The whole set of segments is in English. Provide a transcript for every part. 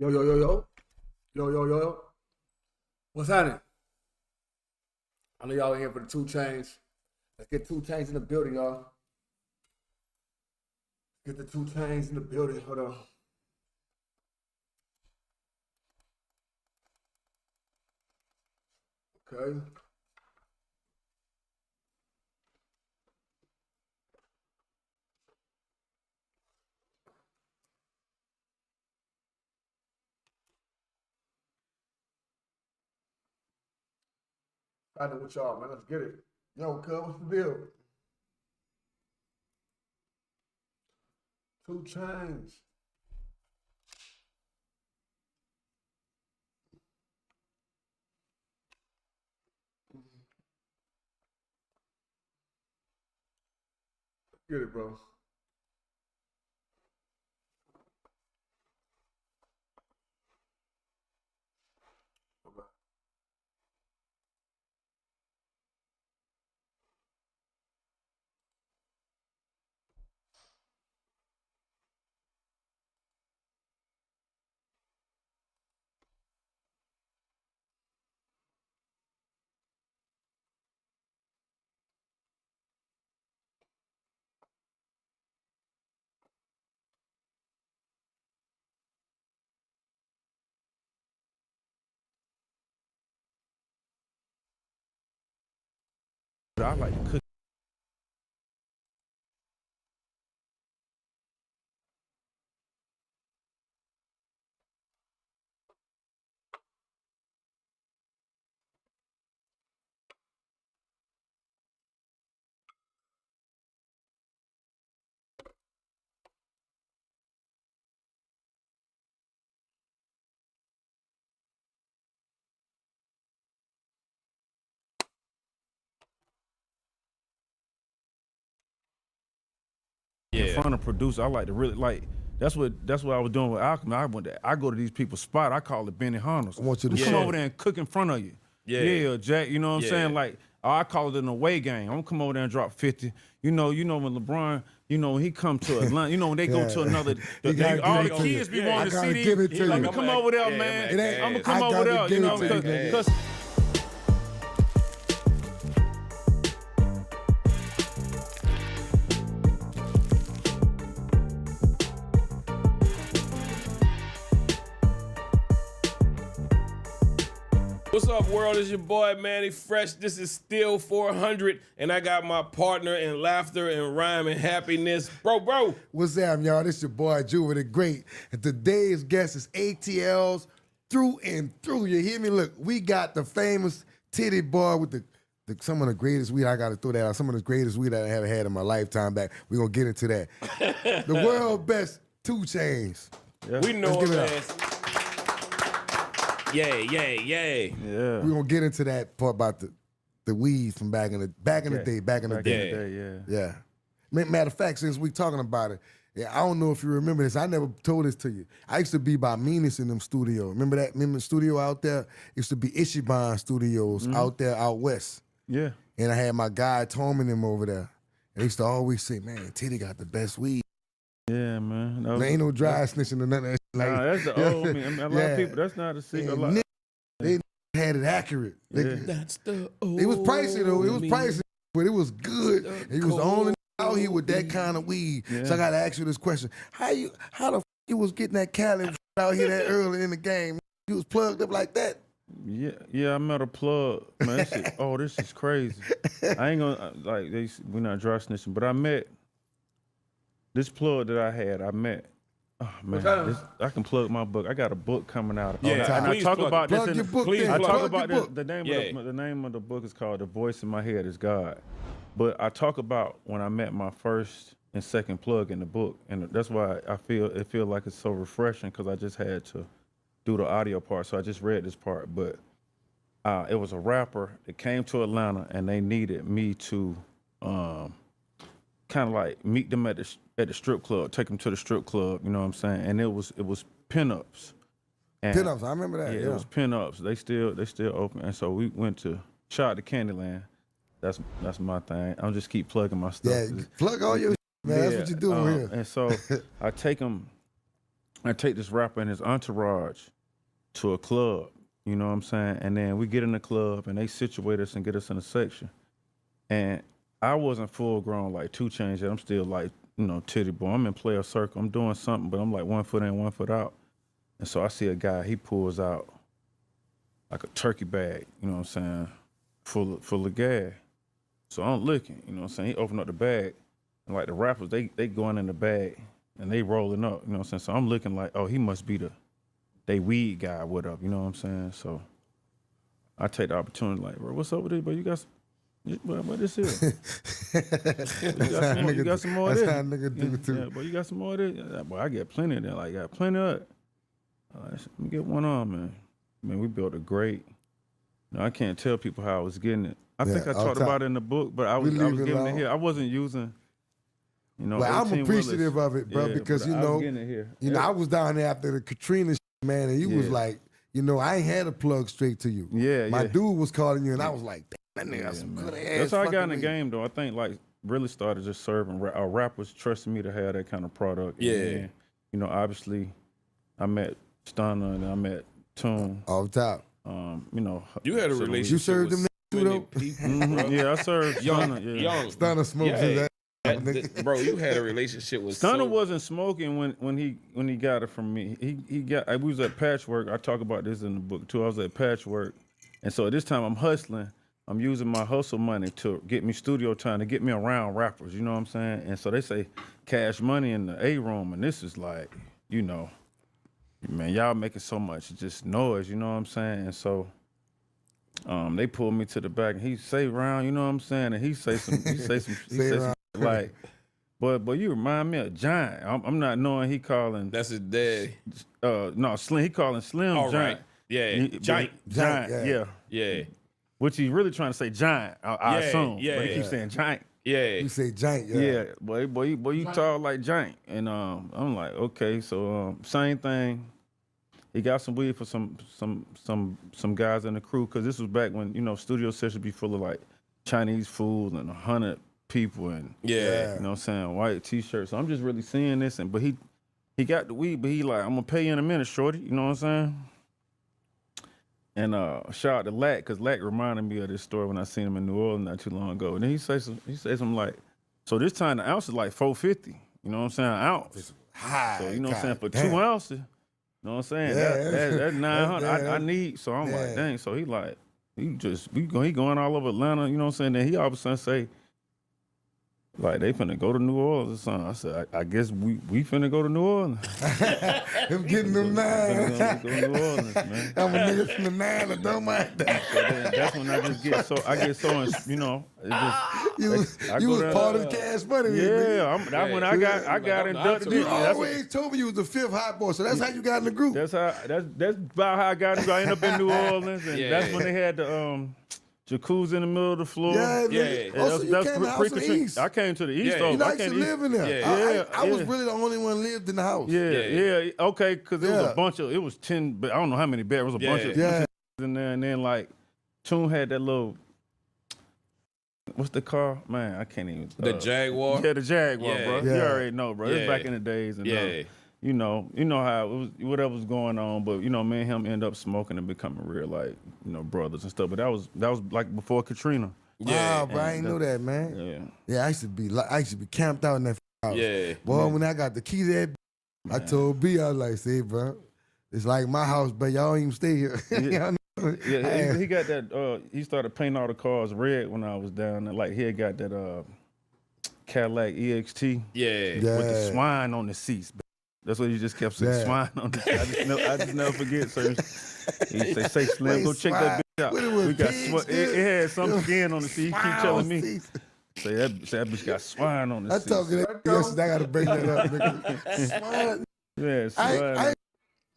Yo, yo, yo, yo. Yo, yo, yo, yo. What's happening? I know y'all in here for the 2 Chainz. Let's get 2 Chainz in the building, y'all. Get the 2 Chainz in the building. Hold on. Okay. I know with y'all, man. Let's get it. Yo, cuz, what's the deal? 2 Chainz. Get it, bro. I like to cook. In front of producer, I like to really like. That's what I was doing with Alchemy. I go to these people's spot. I call it Benny Hunters. I want you to come over there and cook in front of you. Yeah, Jack. You know what I'm saying? Like I call it an away game. I'm gonna come over there and drop 50. You know when LeBron, when he come to Atlanta, when they go to another, all the kids be wanting to see these. Let me come over there, man. I'm gonna come over there, because. What's up, world? It's your boy, Mannie Fresh. This is Still 400, and I got my partner in laughter and rhyme and happiness, bro. What's up, y'all? This your boy, Juvenile the Great. And today's guest is ATL's through and through. You hear me? Look, we got the famous titty boy with the some of the greatest weed. I got to throw that out. Some of the greatest weed I ever had in my lifetime back. We're going to get into that. The world best 2 Chainz. Yeah. We know him, man. Yay. Yeah. We're gonna get into that part about the weed from back in the day. Yeah. Matter of fact, since we talking about it, I don't know if you remember this. I never told this to you. I used to be by Menace in them studio. Remember that? Remember the studio out there? Used to be Ichiban Studios out there out west. Yeah. And I had my guy Tom and them over there. And they used to always say, "Man, Titty got the best weed." Yeah, man. There ain't no dry snitching or nothing. Nah, that's the old me. I mean, a lot of people, that's not a secret. They had it accurate. That's the old It was pricey though. It was pricey, but it was good. And he was the only out here with that kind of weed. Yeah. So I gotta ask you this question: How the f you was getting that Cali out here that early in the game? You was plugged up like that? Yeah. I met a plug, man. This is crazy. I ain't gonna we're not dry snitching, but I met this plug that I had. Oh man, I can plug my book. I got a book coming out. Yeah, and I talk about this. Plug your book. I talk about this. The name of the book is called "The Voice in My Head Is God." But I talk about when I met my first and second plug in the book, and that's why I feel like it's so refreshing, because I just had to do the audio part, so I just read this part. But it was a rapper that came to Atlanta, and they needed me to kind of like meet them at the strip club, take them to the strip club, you know what I'm saying? And it was pinups. Pinups, I remember that. Yeah, it was pinups. They still open. And so we went to shot to Candyland. That's my thing. I'll just keep plugging my stuff. Yeah, plug all your man. That's what you do here. And so I take them I take this rapper and his entourage to a club, you know what I'm saying? And then we get in the club and they situate us and get us in a section. And I wasn't full grown like 2 Chainz yet. I'm still like, you know, titty boy. I'm in player circle. I'm doing something, but I'm like 1 foot in, 1 foot out. And so I see a guy, he pulls out like a turkey bag, you know what I'm saying, full of gas. So I'm looking, you know what I'm saying? He opened up the bag, and like the rappers, they going in the bag, and they rolling up, you know what I'm saying? So I'm looking like, oh, he must be they weed guy, what up, you know what I'm saying? So I take the opportunity like, bro, what's up with this, bro? You got some, what this is? You got some more of this? That's how a nigga do it too. Yeah, boy, you got some more of this? Yeah, boy, I get plenty of that, like, got plenty of it. Let me get one on, man. Man, we built a great, you know, I can't tell people how I was getting it. I think I talked about it in the book, but I was giving it here. I wasn't using, you know. Well, I'm appreciative of it, bro, because you know, I was down there after the Katrina shit, man, and you was like, you know, I ain't had a plug straight to you. Yeah, my dude was calling you, and I was like, damn, that nigga got some good ass. That's how I got in the game, though. I think like really started just serving. Our rappers trusting me to have that kind of product. Yeah, and, you know, obviously, I met Stunner and I met Tune. Off top. You know, you had a relationship. You served them too, though? Yeah, I served Stunner. Young. Stunner smokes that. Bro, you had a relationship with Stunner wasn't smoking when he got it from me. We was at Patchwork. I talk about this in the book too. I was at Patchwork, and so at this time I'm hustling. I'm using my hustle money to get me studio time, to get me around rappers. You know what I'm saying? And so they say Cash Money in the A room, and this is like, you know. Man, y'all making so much just noise, you know what I'm saying? And so they pulled me to the back and he say round, you know what I'm saying? And he say some like, but you remind me of Giant. I'm not knowing he calling. That's his daddy. No, Slim. He calling Slim Giant. Right. Yeah, Giant. Yeah. Which he's really trying to say Giant. I assume. Yeah. But he keeps saying Giant. Yeah. You say Giant. Yeah. Boy, you talk like Giant. And I'm like, okay, so same thing. He got some weed for some guys in the crew, because this was back when, you know, studio sessions be full of like Chinese food and 100 people and you know what I'm saying, white t-shirts. So I'm just really seeing this, but he got the weed, but he like, I'm gonna pay you in a minute, shorty. You know what I'm saying? And shout out to Lack, because Lack reminded me of this story when I seen him in New Orleans not too long ago. And then he says something like, so this time the ounce is like $4.50. You know what I'm saying? An ounce. It's high. So you know what I'm saying, for 2 ounces. You know what I'm saying? That's 900. I need, so I'm like, dang. So he like, he going all over Atlanta, you know what I'm saying? Then he all of a sudden say, like, they finna go to New Orleans or something. I said, I guess we finna go to New Orleans. I'm getting them 9. Go to New Orleans, man. I'm a nigga from the 9 that don't mind that. So then that's when I get so, you know, you was part of the Cash Money. Yeah, that's when I got inducted. You always told me you was the 5th hot boy, so that's how you got in the group. That's about how I got in. I ended up in New Orleans, and that's when they had the jacuzzi in the middle of the floor. Yeah. Also, you came to the house in the East. I came to the East. You know, I used to live in there. I was really the only one lived in the house. Yeah. Okay, because it was a bunch of, it was 10, but I don't know how many bedrooms. It was a bunch of in there, and then like Tune had that little, what's the car? Man, I can't even. The Jaguar? Yeah, the Jaguar, bro. You already know, bro. It's back in the days. And, you know how it was, whatever was going on, but you know, me and him end up smoking and becoming real, like, you know, brothers and stuff. But that was like before Katrina. Wow, bro, I ain't know that, man. Yeah, I used to be camped out in that house. Yeah. Boy, when I got the key to that, I told B, I was like, say, bro, it's like my house, but y'all don't even stay here. He got that. He started painting all the cars red when I was down there. Like he had got that Cadillac EXT. Yeah. With the swine on the seats. That's what he just kept saying. Swine on the seats. I just never forget, sir. He say Slim, go check that bitch out. We got it had some skin on the seat. He keep telling me. Say that bitch got swine on the seat. I talking that yesterday. I gotta bring that up, nigga. Swine. Yeah, swine. I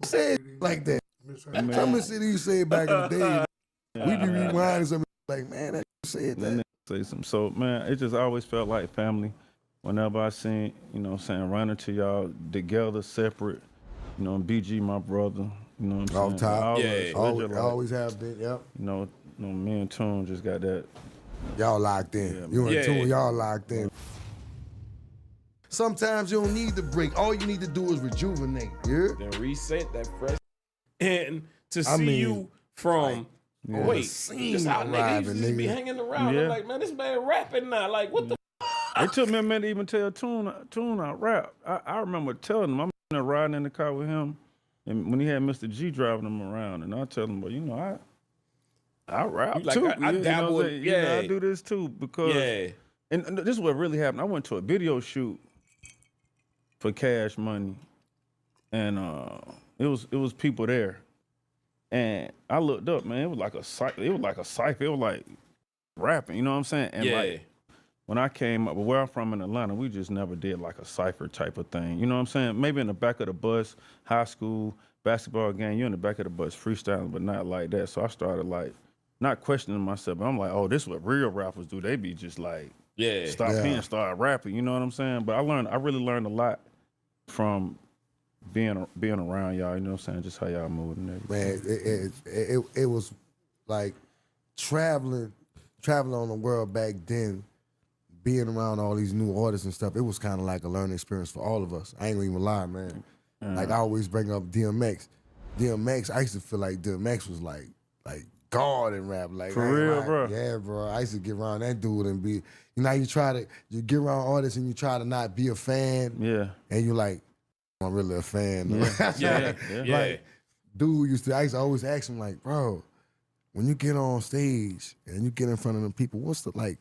say it like that. Some of the shit you say back in the day, we be rewinding something like, man, that said that. Say something. So, man, it just always felt like family. Whenever I seen, you know what I'm saying, running to y'all together, separate, you know, BG, my brother, you know what I'm saying? Top. Always have been, yep. You know, me and Tune just got that. Y'all locked in. You and Tune, y'all locked in. Sometimes you don't need to break. All you need to do is rejuvenate. Yeah. Then reset that fresh. And to see you from just how niggas used to be hanging around. Yeah. I'm like, man, this man rapping now. Like, what the It took me a minute to even tell Tune I rap. I remember telling him, I'm riding in the car with him, and when he had Mr. G driving him around, and I tell him, well, you know, I rap like, too. I dabble. I do this too because, and this is what really happened. I went to a video shoot for Cash Money, and it was people there, and I looked up, man. It was like a cipher. It was like rapping. You know what I'm saying? And like, when I came up, where I'm from in Atlanta, we just never did like a cipher type of thing. You know what I'm saying? Maybe in the back of the bus, high school, basketball game, you're in the back of the bus freestyling, but not like that. So I started like, not questioning myself, but I'm like, oh, this is what real rappers do. They be just like, stop being, start rapping. You know what I'm saying? But I really learned a lot from being around y'all. You know what I'm saying? Just how y'all move and everything. Man, it was like traveling on the world back then. Being around all these new artists and stuff, it was kind of like a learning experience for all of us. I ain't gonna even lie, man. Like I always bring up DMX. DMX, I used to feel like DMX was like God in rap. Like for real, bro. Yeah, bro. I used to get around that dude and be, you know, you get around artists and you try to not be a fan. Yeah. And you like, I'm really a fan. Yeah. Like, dude I used to always ask him like, bro, when you get on stage and you get in front of them people, what's the like?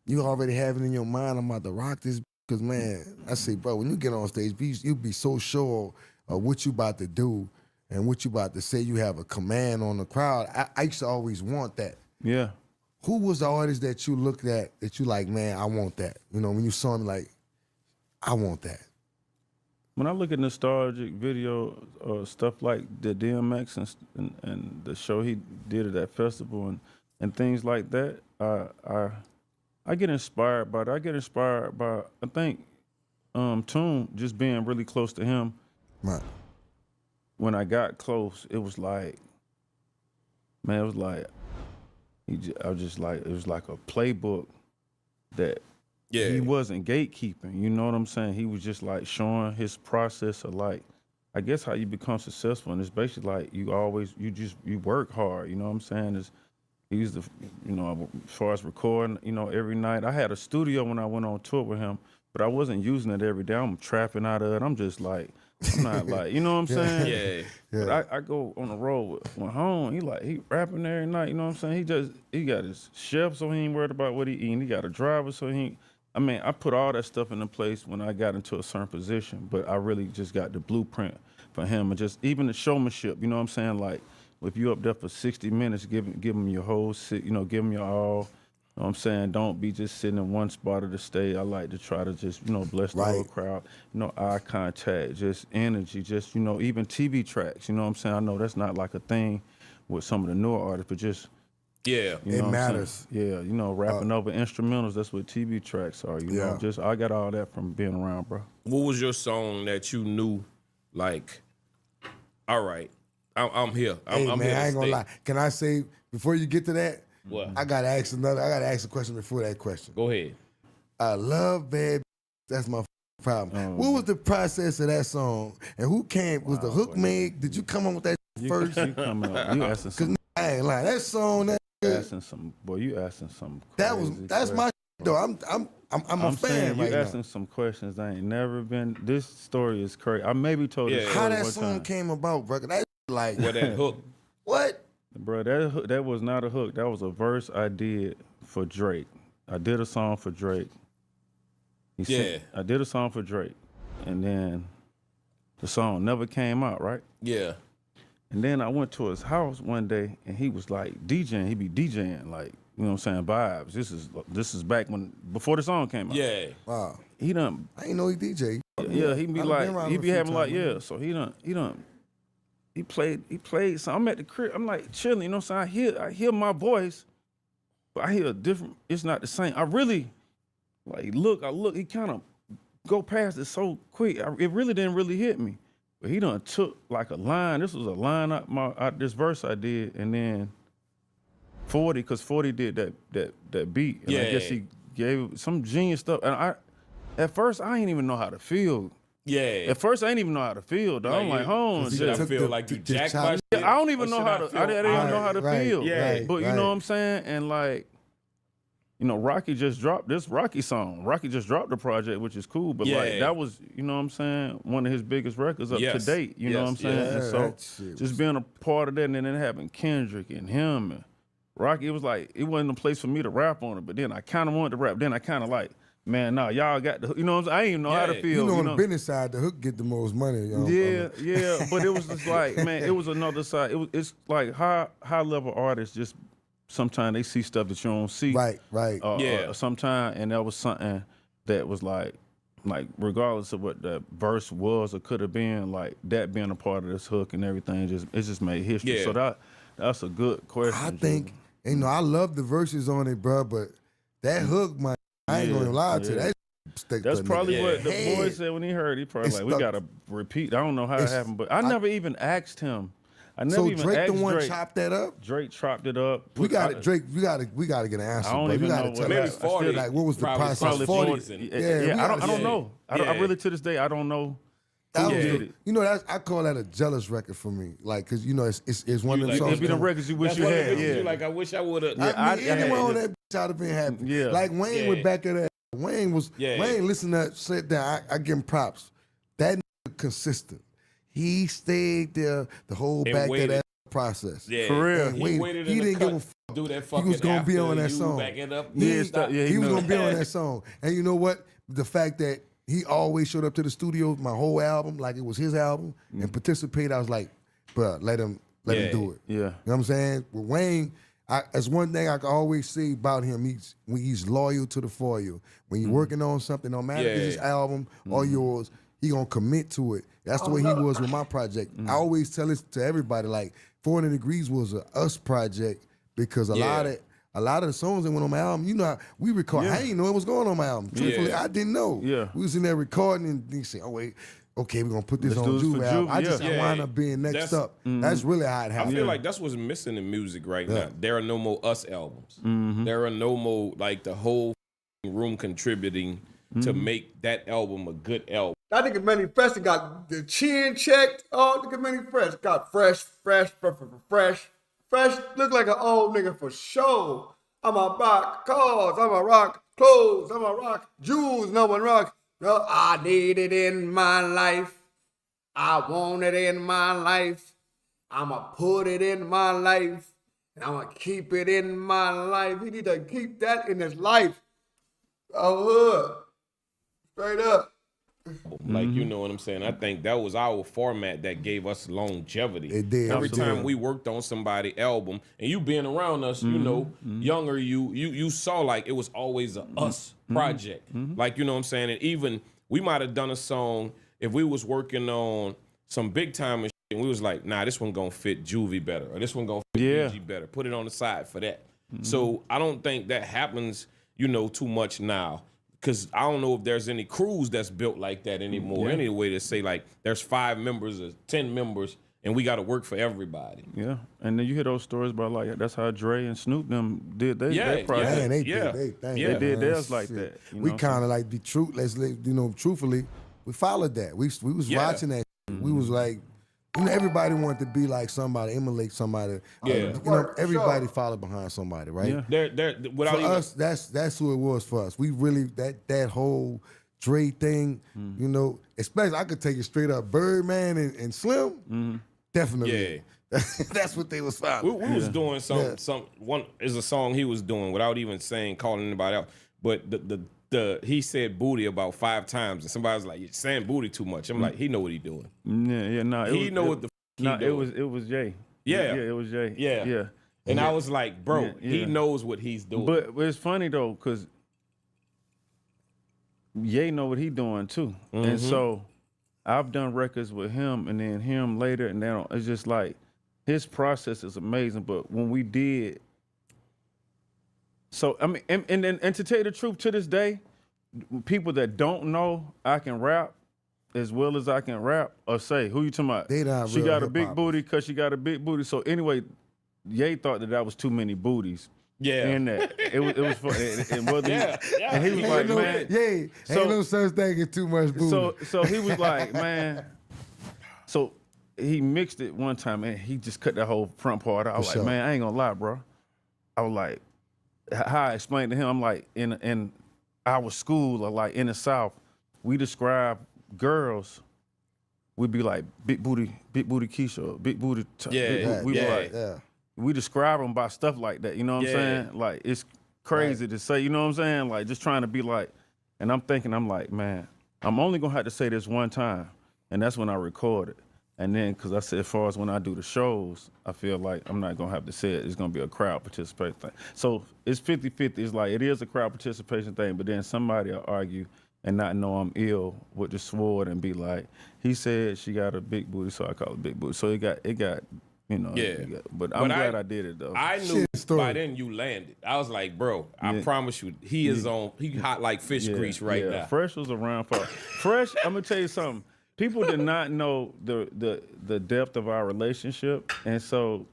You already have it in your mind, I'm about to rock this, because, man, I say, bro, when you get on stage, you be so sure of what you about to do and what you about to say. You have a command on the crowd. I used to always want that. Yeah. Who was the artist that you looked at that you like, man, I want that? You know, when you saw him, like, I want that. When I look at nostalgic video or stuff like the DMX and the show he did at that festival and things like that, I get inspired by that. I get inspired by, I think, Tune just being really close to him. Right. When I got close, it was like, man, it was like, it was like a playbook that he wasn't gatekeeping. You know what I'm saying? He was just like showing his process of like, I guess how you become successful. And it's basically like you work hard. You know what I'm saying? He used to, you know, as far as recording, you know, every night. I had a studio when I went on tour with him, but I wasn't using it every day. I'm trapping out of it. I'm just like, I'm not like, you know what I'm saying? Yeah. But I go on the road with home. He rapping every night. You know what I'm saying? He got his chef, so he ain't worried about what he eating. He got a driver, so I put all that stuff into place when I got into a certain position, but I really just got the blueprint for him, and just even the showmanship. You know what I'm saying? Like, if you up there for 60 minutes, give him your whole sit, you know, give him your all. You know what I'm saying? Don't be just sitting in one spot of the stage. I like to try to just, you know, bless the whole crowd. You know, eye contact, just energy, just, you know, even TV tracks. You know what I'm saying? I know that's not like a thing with some of the newer artists, but just, it matters. Yeah, you know, rapping over instrumentals, that's what TV tracks are. You know, just, I got all that from being around, bro. What was your song that you knew, like, all right, I'm here. I'm man, here I ain't gonna lie. Can I say, before you get to that, what? I gotta ask a question before that question. Go ahead. I love bad. That's my problem. What was the process of that song? And who came? Was the hook made? Did you come on with that first? You asking some. I ain't lying. That song. You asking some crazy That's my though. I'm a fan right now. You asking some questions I ain't never been. This story is crazy. I maybe told you how that song came about, bro. That like what that hook? What? Bro, that was not a hook. That was a verse I did for Drake. I did a song for Drake. I did a song for Drake, and then the song never came out, right? Yeah. And then I went to his house one day, and he was like DJing. He be DJing, like, you know what I'm saying, vibes. This is back before the song came out. Yeah. Wow. I ain't know he DJ. Yeah, he be like, he be having like, so he played. So I'm at the crib. I'm like chilling. You know what I'm saying? I hear my voice, but I hear a different. It's not the same. I really like look. He kind of go past it so quick. It really didn't really hit me. But he done took like a line. This was a line out this verse I did, and then 40, because 40 did that beat. And I guess he gave some genius stuff. And At first, I ain't even know how to feel. Yeah. At first, I didn't even know how to feel, though. I'm like, hold on. Did I feel like you jacked by shit? I don't even know how to. I didn't even know how to feel. Yeah. But you know what I'm saying? And like, you know, Rocky just dropped this Rocky song. Rocky just dropped the project, which is cool. But like, that was, you know what I'm saying, one of his biggest records up to date. You know what I'm saying? And so just being a part of that, and then it happened Kendrick and him and Rocky. It was like, it wasn't a place for me to rap on it. But then I kind of wanted to rap. Then I kind of like, man, nah, y'all got the, you know what I'm saying? I didn't even know how to feel. You know, on the business side, the hook get the most money. Yeah. But it was just like, man, it was another side. It's like high level artists just sometimes they see stuff that you don't see. Right. Sometimes, and that was something that was like regardless of what the verse was or could have been, like that being a part of this hook and everything, it just made history. Yeah. So that's a good question. I think, you know, I love the verses on it, bro, but that hook, I ain't gonna lie to you. That's probably what the boy said when he heard. He probably like, we gotta repeat. I don't know how it happened, but I never even asked him. So Drake the one chopped that up? Drake chopped it up. We got it, Drake. We got to get an answer. I don't bro. even You know gotta what. tell Maybe us. 40. Like, what was the process? Probably 40. Yeah, I don't know. I really to this day I don't know. You know, I call that a jealous record for me. Like, cause you know, it's one of them songs. It'd be the records you wish you had. You like, I wish I would have. I mean, anyone on that bitch I'd have been happy. Yeah. Like Wayne was back at that. Wayne listened to that, sit down. I give him props. That nigga consistent. He stayed there the whole back of that process. Yeah. For real. He waited he in didn't the give a cut, fuck. do that fucking He was gonna be after on that you song. back it up. He was gonna be on that knows. song. And you know what? The fact that he always showed up to the studio, my whole album, like it was his album, and participated. I was like, bro, let him do it. Yeah. You know what I'm saying? With Wayne, that's one thing I can always say about him. He's loyal to the foil. When you're working on something, no matter if it's his album or yours, he gonna commit to it. That's the way he was with my project. I always tell this to everybody, like 400 Degrees was a us project because a lot of the songs that went on my album, you know, how we record. I didn't know it was going on my album. Truthfully, I didn't know. Yeah. We was in there recording and they said, oh wait, okay, we're gonna put this on Juve album. I just wind up being next up. That's really how it happened. I feel like that's what's missing in music right now. There are no more us albums. There are no more like the whole room contributing to make that album a good album. That nigga Mannie Fresh got the chin checked. Oh, look at Mannie Fresh. Got fresh. Look like an old nigga for sure. I'm a rock cars. I'm a rock clothes. I'm a rock jewels. No one rock. No, I need it in my life. I want it in my life. I'ma put it in my life. And I'ma keep it in my life. He need to keep that in his life. Oh, straight up. Like, you know what I'm saying? I think that was our format that gave us longevity. It did. Every time we worked on somebody's album, and you being around us, you know, younger, you saw like it was always a us project. Like, you know what I'm saying? And even we might have done a song if we was working on some big time and shit, and we was like, nah, this one gonna fit Juvie better, or this one gonna fit BG better. Put it on the side for that. So I don't think that happens, you know, too much now. Because I don't know if there's any crews that's built like that anymore. Any way to say like there's 5 members or 10 members and we got to work for everybody. Yeah, and then you hear those stories about like that's how Dre and Snoop them did their project. Man, they did theirs like that. You We know? kind of like the truth. Truthfully, we followed that. We was watching that. We was like, you know, everybody wanted to be like somebody, emulate somebody. You know, everybody followed behind somebody, right? Yeah. Without For us, that's who it was for us. We really that whole Dre thing, you know, especially I could take it straight up. Birdman and Slim, definitely. That's what they was following. We was doing one is a song he was doing without even calling anybody out. But he said booty about 5 times, and somebody was like, "You're saying booty too much." I'm like, he know what he doing. He know what the he doing. It was Jay. Yeah, it was Jay. Yeah. And I was like, bro, he knows what he's doing. But it's funny though, cause Ye know what he doing too, and so I've done records with him, and then him later, and then it's just like his process is amazing. But when we did. So I mean, and to tell you the truth, to this day, people that don't know I can rap as well as I can rap, or say, "Who you talking about?" They not she real got a hip-hop. big booty because she got a big booty. So anyway, Ye thought that was too many booties, Yeah. in that. It was fun. And he was like, man. Ain't no such thing as too much booty. So he was like, man. So he mixed it one time and he just cut that whole front part out. I was like, man, I ain't gonna lie, bro. I was like, how I explained to him, I'm like, in our school, or like in the South, we describe girls, we'd be like big booty Keisha, big booty. We describe them by stuff like that. You know what I'm saying? Like it's crazy to say. You know what I'm saying? Like just trying to be like, and I'm thinking, I'm like, man, I'm only gonna have to say this one time, and that's when I record it. And then, because I said, as far as when I do the shows, I feel like I'm not going to have to say it. It's going to be a crowd participation thing. So it's 50-50. It's like, it is a crowd participation thing, but then somebody will argue and not know I'm ill with the sword and be like, he said she got a big booty, so I call it big booty. So it got you know. But I'm glad I did it, though. I knew by then you landed. I was like, bro, I promise you, he is on, he hot like fish grease right now. Fresh was around for, Fresh, I'm going to tell you something. People did not know the depth of our relationship, and so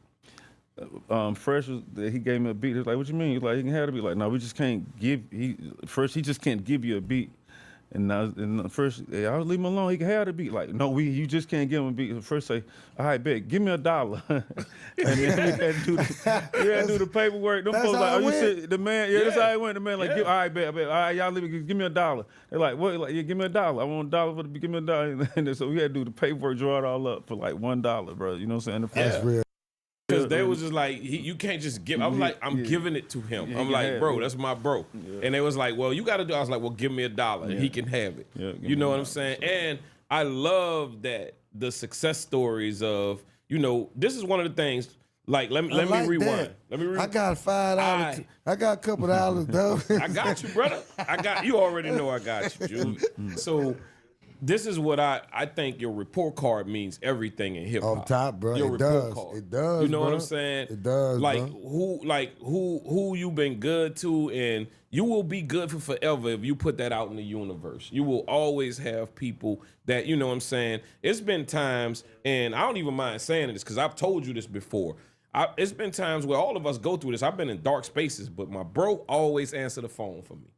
Fresh he gave me a beat. He was like, "What you mean?" He's like, "He can have a beat." Like, no, we just can't give. He just can't give you a beat. And first, I'll leave him alone. He can have the beat. Like, no, you just can't give him a beat. First say, all right, bet, give me $1. And then we had to do the paperwork. Them folks like, you said the man, that's how it went. The man like, all right, bet, all right, y'all leave it, give me $1. They're like, what? Like, give me $1. I want $1 for the beat, give me $1. And then, so we had to do the paperwork, draw it all up for like $1, bro. You know what I'm saying? That's real. Because they was just like, you can't just give. I was like, I'm giving it to him. I'm like, bro, that's my bro. And they was like, well, you got to do. I was like, well, give me $1 and he can have it. You know what I'm saying? And I love that the success stories of, you know, this is one of the things. Like, let me rewind. Let me rewind. I got $5. I got a couple dollars, though. I got you, brother. You already know I got you, Jude. So this is what I think your report card means everything in hip hop. Off top, bro. Your report card. It does. You know bro. what I'm saying? It does. Who you been good to, and you will be good for forever if you put that out in the universe. You will always have people that, you know what I'm saying? It's been times, and I don't even mind saying this because I've told you this before. It's been times where all of us go through this. I've been in dark spaces, but my bro always answered the phone for me.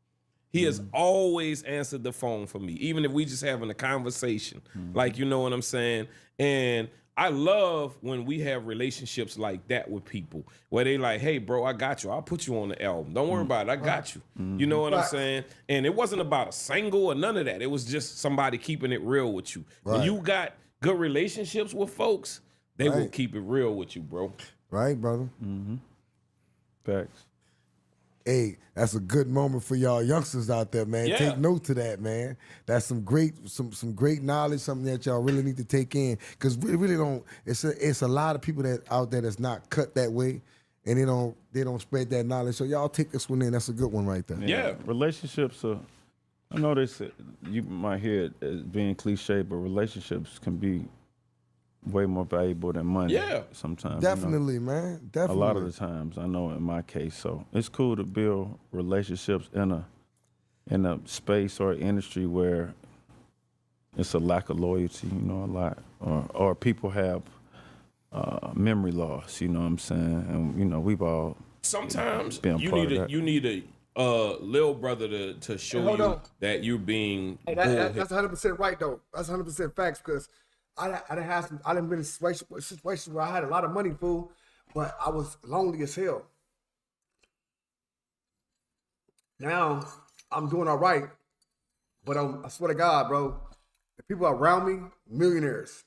He has always answered the phone for me, even if we just having a conversation. Like, you know what I'm saying? And I love when we have relationships like that with people, where they like, hey, bro, I got you. I'll put you on the album. Don't worry about it. I got you. You know what I'm saying? And it wasn't about a single or none of that. It was just somebody keeping it real with you. When you got good relationships with folks, they will keep it real with you, bro. Right, brother? Facts. Hey, that's a good moment for y'all youngsters out there, man. Take note to that, man. That's some great knowledge, something that y'all really need to take in. Because we really don't, it's a lot of people that out there that's not cut that way, and they don't spread that knowledge. So y'all take this one in. That's a good one right there. Yeah. Relationships are, I know they said, you might hear it as being cliche, but relationships can be way more valuable than money. Sometimes. Definitely, you know? Man. Definitely. A lot of the times, I know in my case. So it's cool to build relationships in a space or industry where it's a lack of loyalty, you know, a lot, or people have memory loss. You know what I'm saying? And you know, we've all sometimes been you need a little brother to show you that you're being. Hey, that's 100% right though. That's 100% facts because. I done been in situations where I had a lot of money, fool, but I was lonely as hell. Now I'm doing all right, but I swear to God, bro, the people around me, millionaires.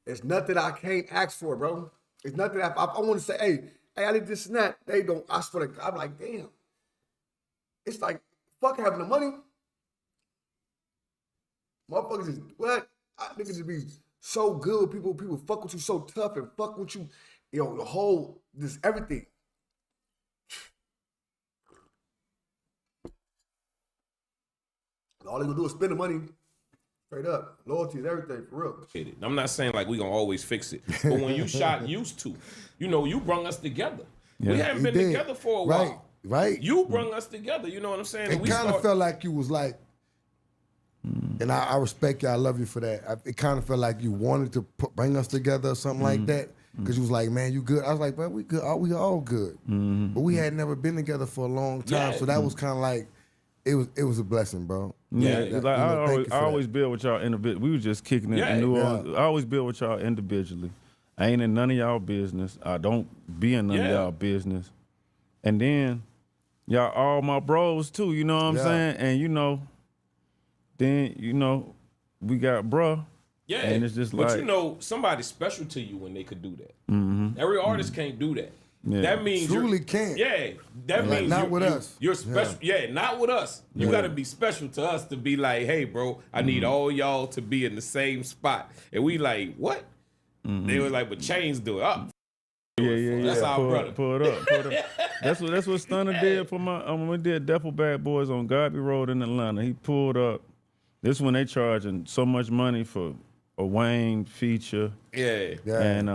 It's nothing I can't ask for, bro. It's nothing I want to say, hey, I need this and that. They don't. I swear to God, I'm like, damn. It's like fuck having the money. Motherfuckers is what? Niggas just be so good. People fuck with you so tough and fuck with you, you know, the whole, this everything. All they gonna do is spend the money. Straight up. Loyalty is everything, for real. I'm not saying like we gonna always fix it. But when you shot used to, you know, you brung us together. Yeah. We haven't been together for a while. Right. You brung us together, you know what I'm saying? It kind of felt like you was like, and I respect you. I love you for that. It kind of felt like you wanted to bring us together or something like that. Because you was like, man, you good? I was like, man, we good. We all good. But we had never been together for a long time, so that was kind of like, it was a blessing, bro. Yeah, like I always build with y'all individually. We was just kicking it in New Orleans. I always build with y'all individually. I ain't in none of y'all business. I don't be in none of y'all business. And then y'all all my bros too, you know what I'm saying? And then we got bruh. Yeah, and it's just but somebody's special to you when they could do that. Every artist can't do that. Yeah. That means truly can't. Yeah, that means not with us. You're special. Yeah, not with us. You got to be special to us to be like, hey, bro, I need all y'all to be in the same spot. And we like, what? They were like, but Chainz do it up. Yeah. That's our brother. Pull it up. That's what Stunner did for my when we did Duffel Bad Boys on Godby Road in Atlanta. He pulled up. This when they charging so much money for a Wayne feature. Yeah. And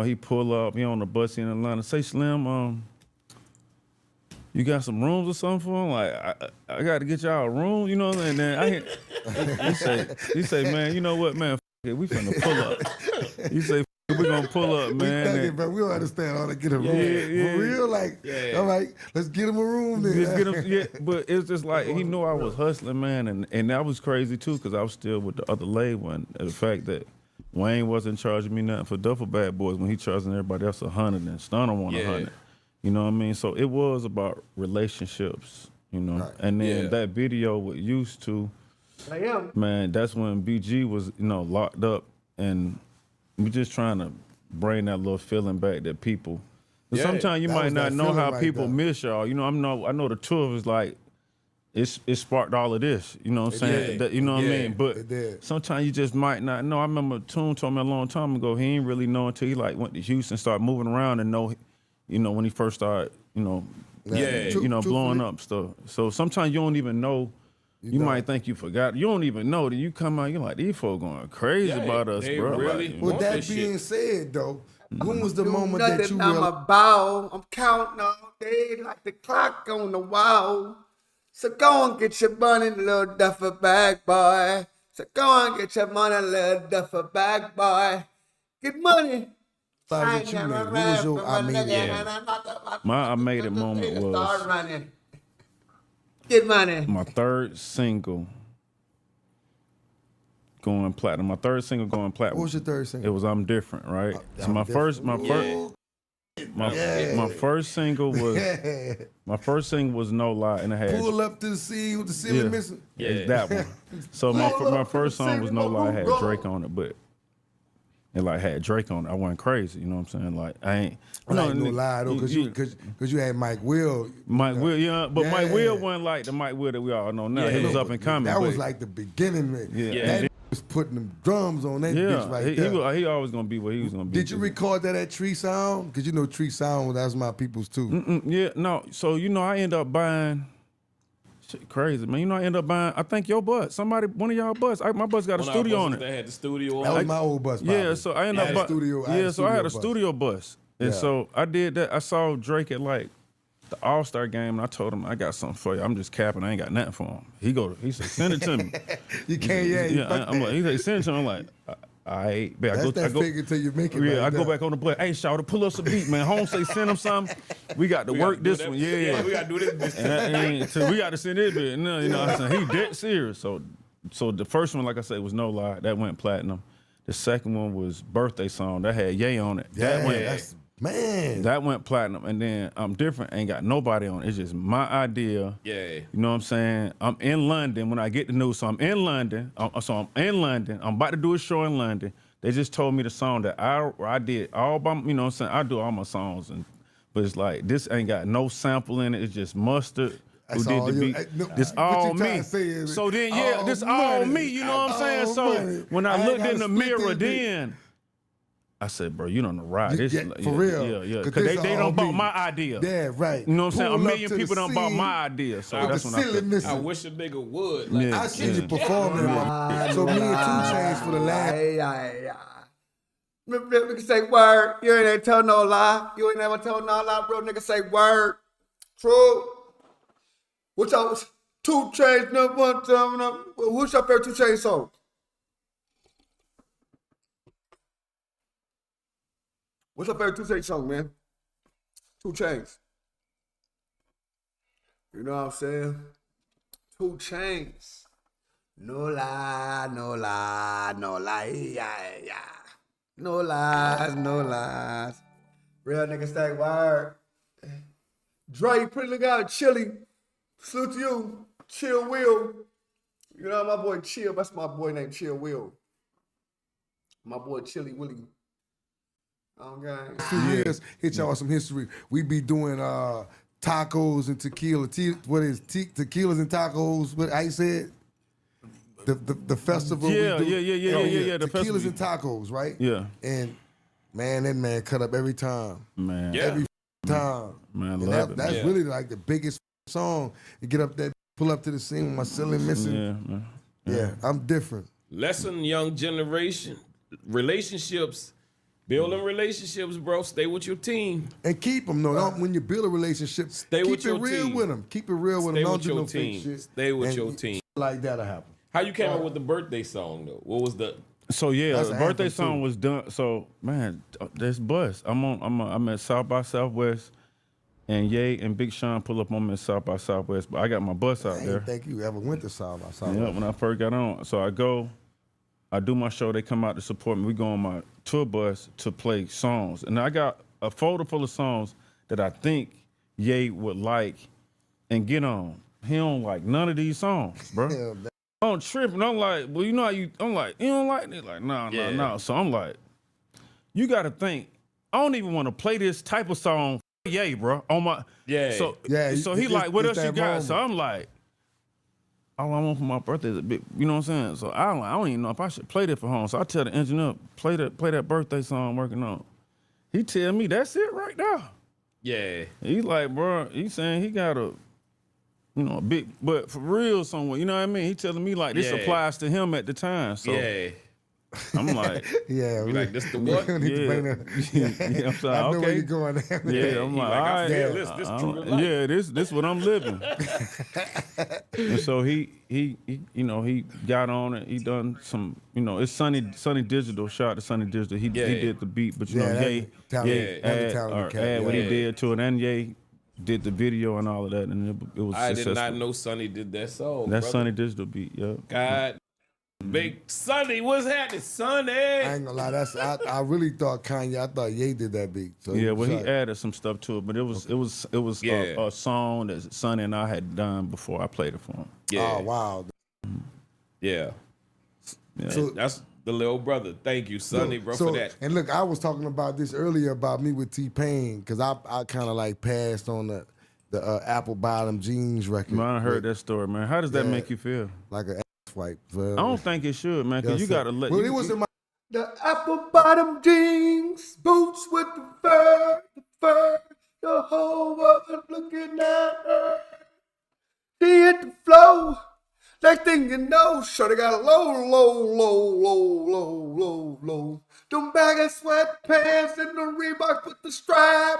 he pull up, he on the bus in Atlanta. Say, Slim, you got some rooms or something for him? Like, I got to get y'all a room, you know? And then I hear, he say, man, you know what, man? F it, we finna pull up. He say, we gonna pull up, man. We don't understand how to get a room. For real, like, I'm like, let's get him a room then. Just get him, but it's just like, he knew I was hustling, man, and that was crazy too, because I was still with the other label, and the fact that Wayne wasn't charging me nothing for Duffel Bad Boys when he charging everybody else 100 and Stunner want 100. You know what I mean? So it was about relationships, Right. And then that video with Used To, man, that's when BG was, locked up, and we just trying to bring that little feeling back that people. Sometimes you might not know how people miss y'all. I know the two of us like. It sparked all of this, you know what I'm saying? That, you know what I mean? But sometimes you just might not know. I remember Toon told me a long time ago, he ain't really know until he went to Houston, started moving around and know, when he first started, blowing up stuff. So sometimes you don't even know. You might think you forgot. You don't even know that you come out, you're like, these folks going crazy about us, bro. Really with that being said, though, when was the moment that you I'm I'm counting all day like the clock on the wall. So go and get your money, little duffel bag, boy. So go and get your money, little duffel bag, boy. Get money. What was your I made it? My I made it moment was start running. Get money. My third single going platinum. My third single going platinum. What was your third single? It was I'm Different, right? So my first single was No Lie, and it had Pull Up to the Sea with the ceiling missing. Yeah, that one. So my first song was No Lie, had Drake on it, but it had Drake on it. I wasn't crazy, you know what I'm saying? Like I ain't No Lie though, because you had Mike Will. Mike Will, but Mike Will wasn't like the Mike Will that we all know now. He was up and coming. That was like the beginning, man. That was putting them drums on that bitch right there. He always gonna be what he was gonna be. Did you record that at Tree Sound? Because Tree Sound, that's my people's too. Yeah, no. So I end up buying. Shit crazy, man. I end up buying. I think your bus. One of y'all bus. My bus got a studio on it. They had the studio on it. That was my old bus. Probably. Yeah, so I ended up buying. So I had a studio bus, and so I did that. I saw Drake at the All-Star game, and I told him, I got something for you. I'm just capping. I ain't got nothing for him. He said, send it to me. You can't, I'm like, he said, send it to me. I'm like, I go figure till you make it. Yeah, I go back on the play. Hey, shout out, pull us a beat, man. Home say send him something. We got to work this one. Yeah, we got to do this. So we got to send it. I said, he dead serious. So the first one, like I said, was No Lie. That went platinum. The second one was Birthday Song. That had Ye on it. That went platinum. And then I'm Different. Ain't got nobody on it. It's just my idea. Yeah. You know what I'm saying? I'm in London when I get the news. So I'm in London. I'm about to do a show in London. They just told me the song that I did all by, you know what I'm saying? I do all my songs. But it's like, this ain't got no sample in it. It's just Mustard. Who did the beat? This all me. So then, this all me. You know what I'm saying? So when I looked in the mirror, then I said, bro, you don't know ride this. For real. Yeah. Because they don't bought my idea. Yeah, right. You know what I'm saying? A million people don't bought my idea. So that's when I wish a nigga would. I see you performing. So me and 2 Chainz for the last. Nigga say word. You ain't never tell no lie. You ain't never tell no lie, bro. Nigga say word. True. What's your 2 Chainz number one time? What's your favorite 2 Chainz song? What's your favorite 2 Chainz song, man? 2 Chainz. You know what I'm saying? 2 Chainz. No lie, no lie, no lie, yeah. No lies, no lies. Real nigga stack word. Dre, pretty look out, Chili. Salute to you. Chill Will. You know my boy Chill. That's my boy named Chill Will. My boy Chili Willie. Okay. A few years, hit y'all with some history. We be doing tacos and tequila. Tequilas and tacos? What I said? The festival. Yeah. The tequilas festival. and tacos, right? Yeah. And man, that man cut up every time. Man. Yeah. Every time. Man, And love it. that's really like the biggest song. You get up there, pull up to the scene with my ceiling missing. Yeah, man. Yeah, I'm different. Lesson, young generation. Relationships. Building relationships, bro. Stay with your team. And keep them, though. When you build a relationship, Stay keep with your it real team. with them. Keep it real with Stay them. Don't with do your no fake team. shit. Stay with And your team. Like that'll happen. How you came up with the birthday song, though? What was the... So yeah, That's the an birthday anthem, song too. was done. So man, this bus. I'm at South by Southwest, and Ye and Big Sean pull up on me at South by Southwest. But I got my bus out I there. didn't think you ever went to South by South. Yeah, when I first got on. So I go, I do my show. They come out to support me. We go on my tour bus to play songs, and I got a folder full of songs that I think Ye would like and get on. He don't like none of these songs, bro. Yeah, I'm tripping. I'm like, well, you know how you, I'm like, you don't like it? Like, no. So I'm like, you got to think, I don't even want to play this type of song, Ye, bro, on my, Yeah. So, Yeah, so he it's like, what just else you that got? moment. So I'm like, all I want for my birthday is a bit, you know what I'm saying? So I don't even know if I should play that for home. So I tell the engineer, play that birthday song I'm working on. He tell me, that's it right now. Yeah. He like, bro, he saying he got a, you know, a big, but for real somewhere, you know what I mean? He telling me like this Yeah. applies to him at the time. So Yeah. I'm like, yeah. Be like, this the what? we need to bring that. yeah, I'm saying, I know okay. where you're going. Yeah, I'm He like, like, all I right. feel this true to life. Yeah, this what I'm living. And so he you know, he got on it. He done some, you know, it's Sunny Digital. Shout out to Sunny Digital. He did the beat, but you know, Ye add what he did to it, and Ye did the video and all of that, and it was I successful. did not know Sonny did that song. That's brother. Sunny Digital beat, yeah. God. Big Sonny, what's happening, Sonny? I ain't gonna lie. I really thought Kanye. I thought Ye did that beat. So Yeah, well, he like, added some stuff to it, but it was Yeah. a song that Sonny and I had done before I played it for him. Yeah. Oh wow. Yeah. Yeah. So- That's the little brother. Thank you, Sonny, bro, for that. And look, I was talking about this earlier about me with T-Pain because I kind of like passed on the apple bottom jeans record. Man, I heard that story, man. How does that Yeah. make you feel? Like an ass wipe. I don't think it should, man, because you gotta let. Well, you, it was in my. The apple bottom jeans, boots with the fur, the whole world looking at her. She hit the flow. Next thing you know, shorty got a low. Them bag of sweatpants and the Reebok with the strap.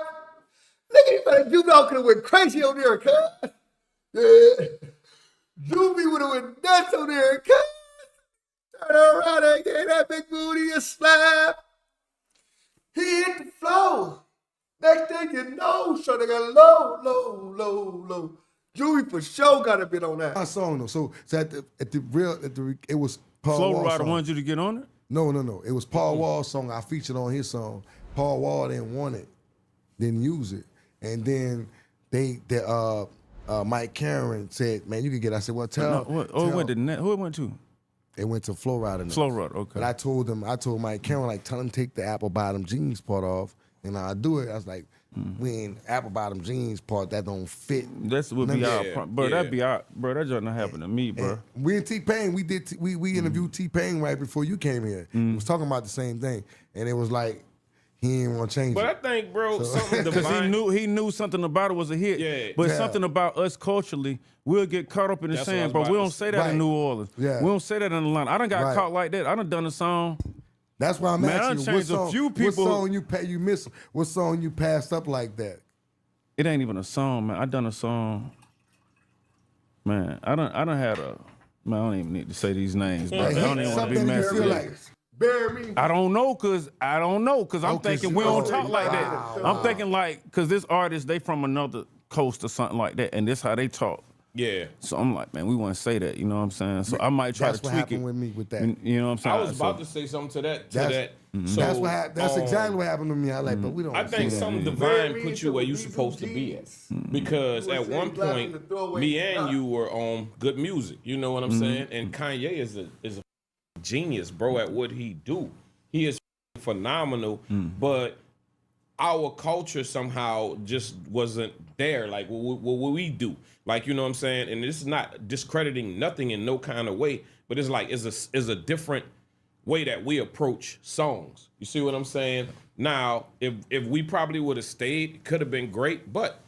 Nigga, you know, could have went crazy on there, cuz. Yeah. Juvie would have went nuts on there, cuz. Turn around and gave that big booty a slap. He hit the floor. Next thing you know, shorty got low. Juvie for sure got a bit on that. My song though. So at the it was Paul Flow Wall Rider song. wanted you to get on it. No. It was Paul Wall's song. I featured on his song. Paul Wall didn't want it, didn't use it, and then Mike Cameron said, "Man, you can get." I said, "Well, tell." It went to who it went to? It went to Flow Rider. Flow Rider, okay. But I told Mike Cameron, like, tell him take the apple bottom jeans part off, and I'll do it. I was like, we in apple bottom jeans part that don't fit. That's would be Yeah, our, bro. yeah. That'd be our, bro. That just not happen to me, bro. We in T-Pain, we interviewed T-Pain right before you came here. We was talking about the same thing, and it was like he didn't want to change But I it. think, bro, something Because divine. he knew something about it was a hit. Yeah. But Yeah. something about us culturally, we'll get caught up in the That's what I sand, was but we about don't to say that Right. in New Orleans. Yeah. We don't say that in Atlanta. I done got Right. caught like that. I done a song. That's why I'm Man, I asking you, changed a few people- What song you missed? What song you passed up like that? It ain't even a song, man. I done a song. Man, I done had a. Man, I don't even need to say these names, bro. I don't even want to be Something you messy. feel like, Bury me. I don't know, cause I'm thinking we don't talk like that. I'm thinking like, cause this artist, they from another coast or something like that, and this how they talk. Yeah. So I'm like, man, we want to say that, you know what I'm saying? So I might try to tweak it. That's what happened with me with that. You know what I'm saying? I was about to say something to that. So, that's exactly what happened to me. I like, but we don't. I think something divine put you where you supposed to be at. Because at one point, me and you were on good music. You know what I'm saying? And Kanye is a genius, bro, at what he do. He is phenomenal, but our culture somehow just wasn't there, like what we do. Like, you know what I'm saying? And this is not discrediting nothing in no kind of way, but it's like, it's a different way that we approach songs. You see what I'm saying? Now, if we probably would have stayed, it could have been great, but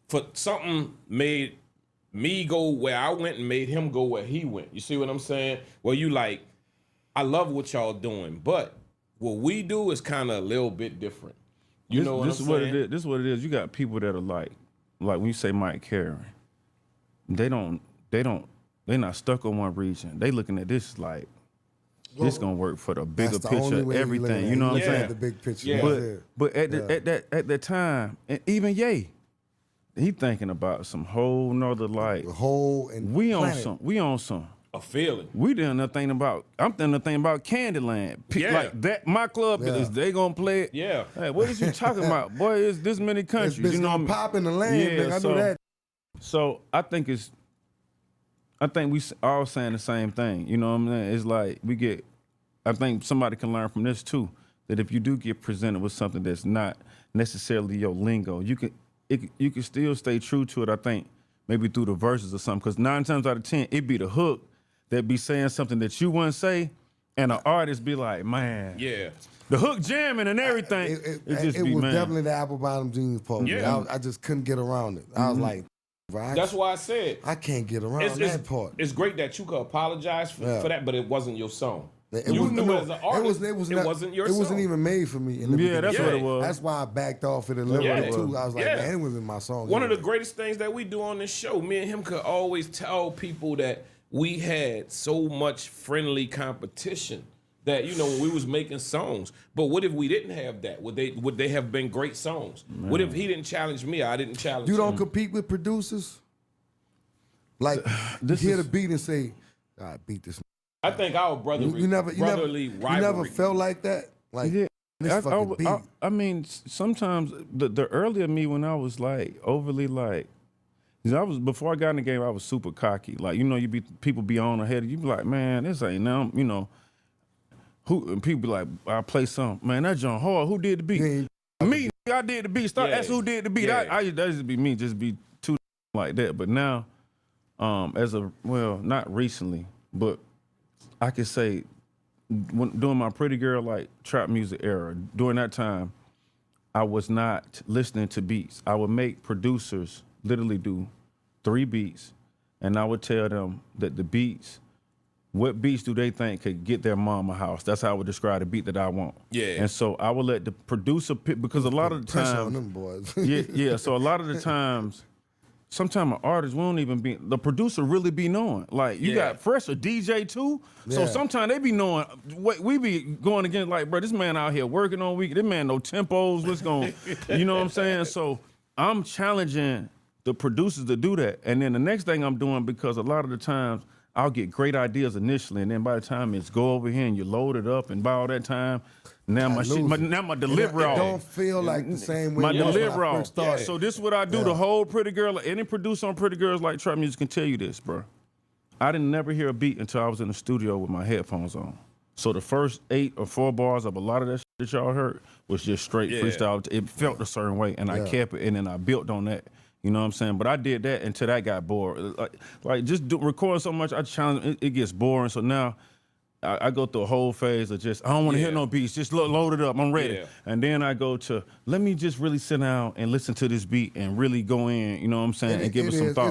for something made me go where I went and made him go where he went. You see what I'm saying? Well, you like, I love what y'all doing, but what we do is kind of a little bit different. You know what I'm saying? This is what it is. You got people that are like when you say Mike Karen, they're not stuck on one region. They looking at this like, this gonna work for the bigger picture, everything. You know what I'm saying? The big picture. Yeah. But at that time, and even Ye, he thinking about some whole nother like The whole and we planet. on some. A feeling. We done nothing about. I'm thinking nothing about Candyland. Like that, my club is they gonna play it. Yeah. Hey, what is you talking about, boy? It's this many countries. It's You know what I mean? pop in the land. Yeah, nigga. I know that. So I think we all saying the same thing. You know what I'm saying? It's like I think somebody can learn from this too. That if you do get presented with something that's not necessarily your lingo, you can still stay true to it. I think maybe through the verses or something. Because 9 times out of 10, it be the hook that be saying something that you wouldn't say, and an artist be like, man, Yeah. the hook jamming and everything. It just was man. definitely the apple bottom jeans part. Yeah. I just couldn't get around it. I was like, bro, That's why I said I can't get around that part. It's great that you could apologize for that, but it wasn't your song. It You was- knew no, as an artist, it not- wasn't your It wasn't song. even made for me. In the beginning. That's what it was. That's why I backed off it a little Yeah. bit too. I was like, Yeah. man, it wasn't my song. One of the greatest things that we do on this show, me and him could always tell people that we had so much friendly competition that, you know, when we was making songs. But what if we didn't have that? Would they have been great songs? Man. What if he didn't challenge me? I didn't challenge him. You don't compete with producers? Like, hear the beat and say, I beat this. I think our brotherly rivalry. You never felt like that? Like, Yeah. this fucking beat. I mean, sometimes the earlier me when I was like overly like, before I got in the game, I was super cocky. Like, you know, people be on ahead of you, be like, man, this ain't now, you know. And people be like, I play something, man, that John hard. Who did the beat? Me, I did the beat. Start asking who did the beat. Yeah. I that used to be me, just be too like that. But now, not recently, but I could say during my Pretty Girl like trap music era, during that time, I was not listening to beats. I would make producers literally do 3 beats, and I would tell them that the beats, what beats do they think could get their mama house? That's how I would describe the beat that I want. Yeah. And so I would let the producer pick, because a lot of the Pressure on times, them boys. yeah. So a lot of the times, sometimes an artist won't even be, the producer really be knowing. Like, you got Fresh, a DJ too. So Yeah. sometimes they be knowing, we be going against, like, bro, this man out here working on week. This man no tempos, what's going, you know what I'm saying? So I'm challenging the producers to do that. And then the next thing I'm doing, because a lot of the times I'll get great ideas initially, and then by the time it's go over here and you load it up, and by all that time, now my delivery It off. don't feel like the same way My it was when delivery I off. first started. So this is what I do. The whole Pretty Girl, any producer on Pretty Girls like trap music can tell you this, bro. I didn't never hear a beat until I was in the studio with my headphones on. So the first 8 or 4 bars of a lot of that shit that y'all heard was just straight freestyle. It felt a certain way, and I kept it, and then I built on that. You know what I'm saying? But I did that until that got bored. Like just recording so much, I challenge it gets boring. So now I go through a whole phase of just, I don't want to hear no beats. Just load it up. I'm ready. Yeah. And then I go to, let me just really sit down and listen to this beat and really go in, you know what I'm saying, and give it some thought.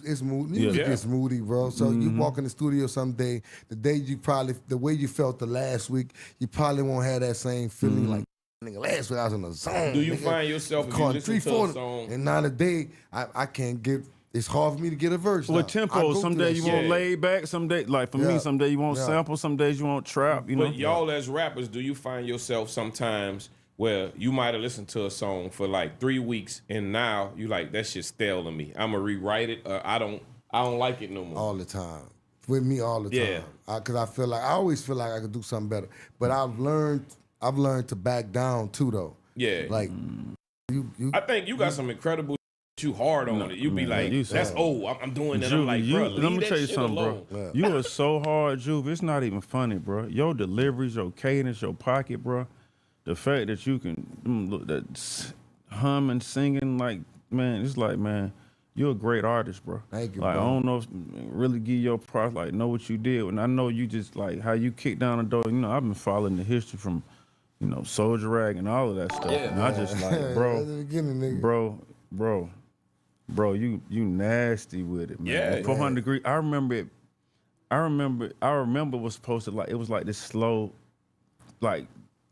It's mood. Music is moody, bro. So you walk in the studio someday, the way you felt the last week, you probably won't have that same feeling like, nigga, last week I was in the zone. Do you find yourself, if you listen to a song, and now today I can't get it's hard for me to get a verse. With tempo, some days you want laid back, some days, like for me, some days you want sample, some days you want trap, you know? But y'all as rappers, do you find yourself sometimes where you might have listened to a song for like 3 weeks and now you like, that shit's stale to me. I'm gonna rewrite it, or I don't like it no more. All the time. With me all the time. Because I always feel like I could do something better. But I've learned to back down too, though. Yeah. Like, I think you got some incredible you hard on it. You be like, that's I'm doing it. I'm like, bro, let me tell you something, alone. bro. Yeah. You are so hard, Juve. It's not even funny, bro. Your deliveries, your cadence, your pocket, bro. The fact that you can look that humming, singing, like, man, it's like, man, you're a great artist, bro. Thank you, like, bro. I don't know if really give your props, like, know what you did. And I know you just, like, how you kicked down the door. You know, I've been following the history from, you know, Soldier Rag and all of that stuff. Yeah, and I just like, bro, you nasty with it, man. Yeah. 400 degrees. I remember it was supposed to, like, it was like this slow, like,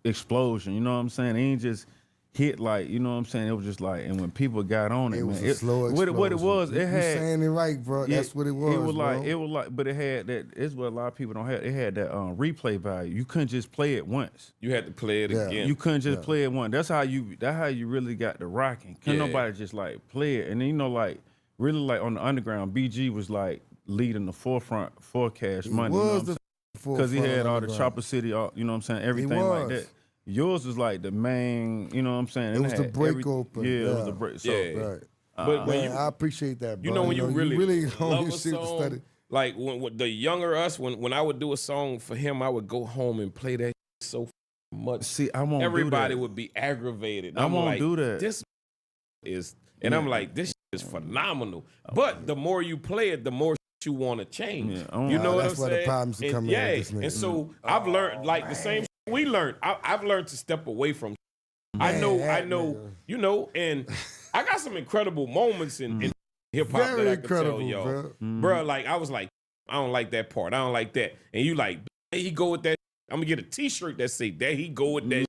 explosion. You know what I'm saying? It ain't just hit, like, you know what I'm saying? It was just like, and when people got on it, it was man, a slow explosion. What it was, it had. You're saying it right, bro. That's what it was. It was like, but it had that. It's what a lot of people don't have. It had that replay value. You couldn't just play it once. You had to play it again. You couldn't just play it once. That's how you really got the rocking. Couldn't nobody just like play it. And then, you know, like really like on the underground, BG was like leading the forefront for Cash Money. Because he had all the Chopper City, you know what I'm saying, everything like that. Yours was like the main, you know what I'm saying? It was the break open. Yeah, it was the break. So, right. But when I appreciate that, bro. You know, when you really love a song, like when the younger us, when I would do a song for him, I would go home and play that so much. See, I won't Everybody do that. would be aggravated. I won't do that. This is, and I'm like, this is phenomenal. But the more you play it, the more you want to change. Yeah, you know what I'm saying? That's where the problems come in. Yeah, and so I've learned like the same. We learned. I've learned to step away from. I know, you know, and I got some incredible moments in hip hop that I can tell y'all, bro. Like I was like, I don't like that part. I don't like that, and you like, there he go with that. I'm gonna get a T-shirt that say, there he go with that.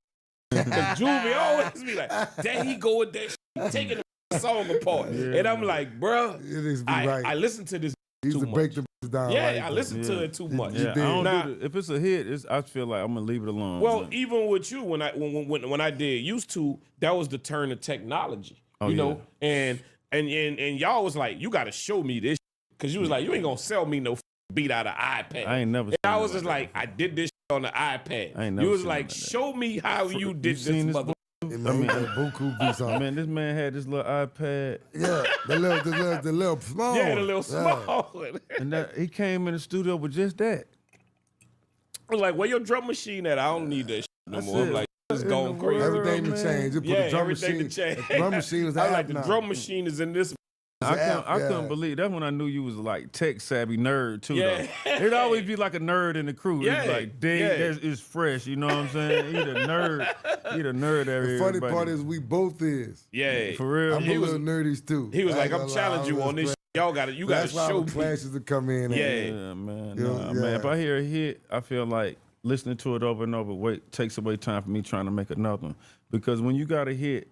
Because Juvie always be like, there he go with that. Taking the song apart, and I'm like, bro, I listen to this. He used to break the down. Yeah, I listen to it too much. Yeah, I don't do if it's a hit, I feel like I'm gonna leave it alone. Well, man. even with you, when I did used to, that was the turn of technology. You know, and y'all was like, you got to show me this, because you was like, you ain't gonna sell me no beat out of iPad. I ain't never. And I was just like, I did this on the iPad. I ain't never. You was like, show me how you did this, mother. Man, this man had this little iPad. Yeah, the little small. Yeah, the little small. And he came in the studio with just that. I was like, where your drum machine at? I don't need that shit no more. I'm like, it's going crazy. Everything to change. You put the drum everything machine. to change. The drum machine was I like the drum machine is in this. I couldn't believe that's when I knew you was like tech savvy nerd too. Though. It'd always be like a nerd in the crew. Yeah. It's like, dang, it's fresh. You know what I'm saying? He the nerd. The funny part is we both is. Yeah, for real. I'm a little nerdy too. He was like, I'm challenging you on this. Y'all got to show me. That's why classes to come in. Yeah, man. Man. If I hear a hit, I feel like listening to it over and over takes away time for me trying to make another one. Because when you got a hit,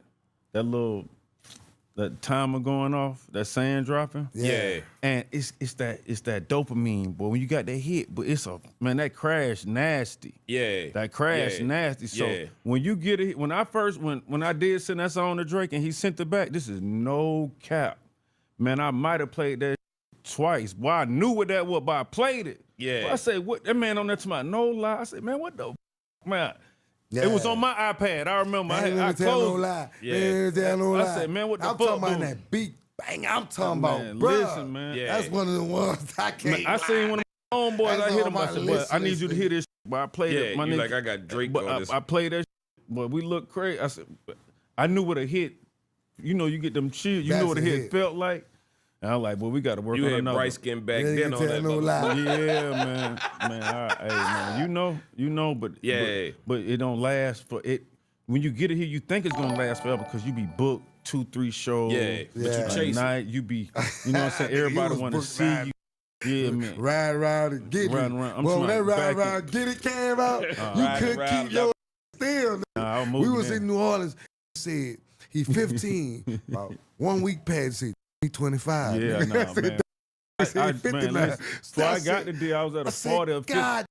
that timer going off, that sand dropping. Yeah. And it's that dopamine, boy. When you got that hit, but that crash nasty. Yeah. That crash nasty. So when you get it, when I did send that song to Drake and he sent it back, this is no cap. Man, I might have played that twice. Boy, I knew what that was, but I played it. Yeah. But I said, what that man on that to my no lie. I said, man, what the man? Yeah. It was on my iPad. I remember. I closed. No lie. Yeah. I said, man, what the fuck? I'm talking about that beat. Bang, I'm talking about, bro. Listen, man. Yeah. That's one of the ones I can't. I seen one of my homeboys. I hit him. I said, but I need you to hear this. But I played it. You like I got Drake on this. I played that. But we look crazy. I said, I knew what a hit. You know, you get them chills. You know what a hit felt like. And I'm like, well, we got to work on another. You had Bryce getting back then on that. No lie. Yeah, man. Hey, man. You know, but it don't last for it. When you get it here, you think it's gonna last forever because you be booked 2-3 shows. Yeah, but you chase night. You be, you know what I'm saying? Everybody want to see you. Yeah, man. Ride around and get it. Well, when that ride get it came out, you couldn't keep your still. We was in New Orleans. Said he 15. About 1 week past. Said 25. Yeah, nigga. nah, man. I, man, listen, before I got the deal, I was at a party of 50. God,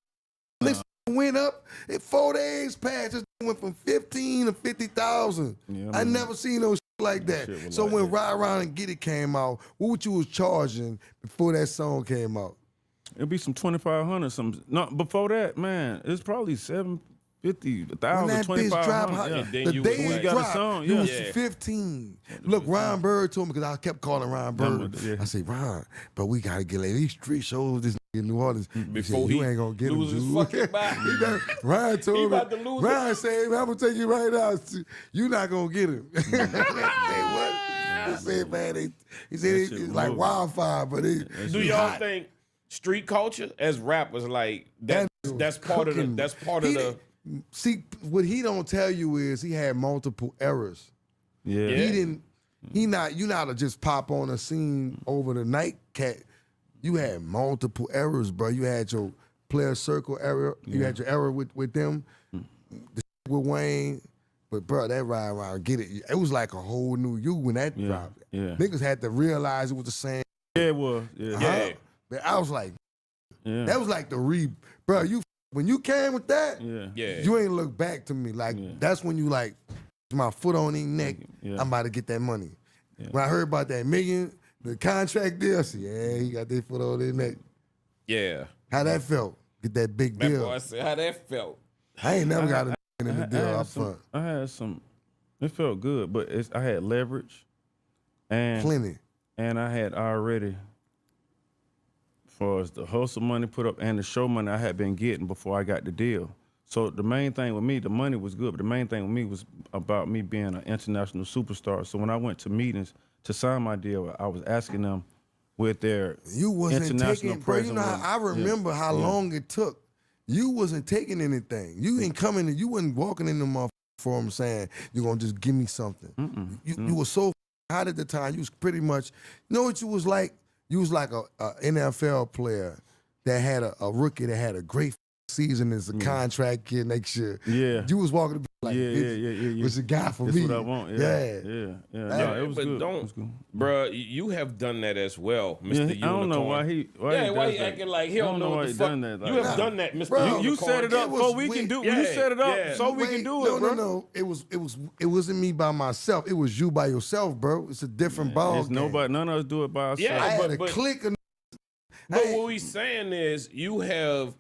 this went up. In 4 days past, this went from 15 to 50,000. Yeah, I never seen no shit like that. So like when that. Ride Around and Get It came out, what you was charging before that song came out? It'd be some 2,500. Some no before that, man. It's probably 750, When 1,000, that bitch dropped, 2,500. then the you day was it like- got a dropped, song, you was yeah. 15. Look, Ron Bird told me, because I kept calling Ron Bird. Yeah. I said, Ron, but we got to get at least 3 shows this in New Orleans. Before he he said, you ain't going to get him, lose his dude. fucking mind. Ryan told He me, about to lose Ryan said, I'm going to take you right out. You're not going to get him. I said, what? He said, man, he said it's like moving. wildfire, but it, Do y'all think street culture as rappers like that's part of the cooking. that's part of the See, what he don't tell you is he had multiple errors. Yeah. You not to just pop on a scene over the night, cat. You had multiple errors, bro. You had your player circle error. You had your error with them, with Wayne. But bro, that Ride Around Get It, it was like a whole new you when that dropped. Yeah. Niggas had to realize it was the same. Yeah, it was. Yeah. Yeah. But I was like, Yeah. that was like the bro. When you came with that, Yeah. you ain't look back to me. Like that's when you like, my foot on his neck. Yeah. I'm about to get that money. When I heard about that million, the contract deal, I said, yeah, he got that foot on his neck. Yeah. How that felt? Get that big That deal. boy said how that felt. I ain't never got a in the deal up front. I had some. It felt good, but I had leverage, and Plenty. and I had already, for as the hustle money put up and the show money I had been getting before I got the deal. So the main thing with me, the money was good, but the main thing with me was about me being an international superstar. So when I went to meetings to sign my deal, I was asking them with their You wasn't international taking, bro. You know, presence. I remember how long it took. You wasn't taking anything. You ain't coming. You wasn't walking in the motherfucking forum saying you're gonna just give me something. You were so hot at the time. You was pretty much. You know what you was like? You was like a NFL player that had a rookie that had a great season as a contract kid next year. Yeah. You was walking the like, yeah. was the guy for That's me. what I want. Yeah. No, it was but good. don't, It was good. bruh, you have done that as well, Mr. Yeah, Unicorn. I don't know why he. Why he does that. acting like he I don't know why what he the fuck. done that. You have done that, Mr. Bro, Unicorn. You set it up It was so we can weird. do. Yeah, You set it up yeah. so we can do it, bro. No. It wasn't me by myself. It was you by yourself, bro. It's a different ball. It's nobody. None of us do it by ourselves. Yeah, I had but- a click. Of, But what we saying is you have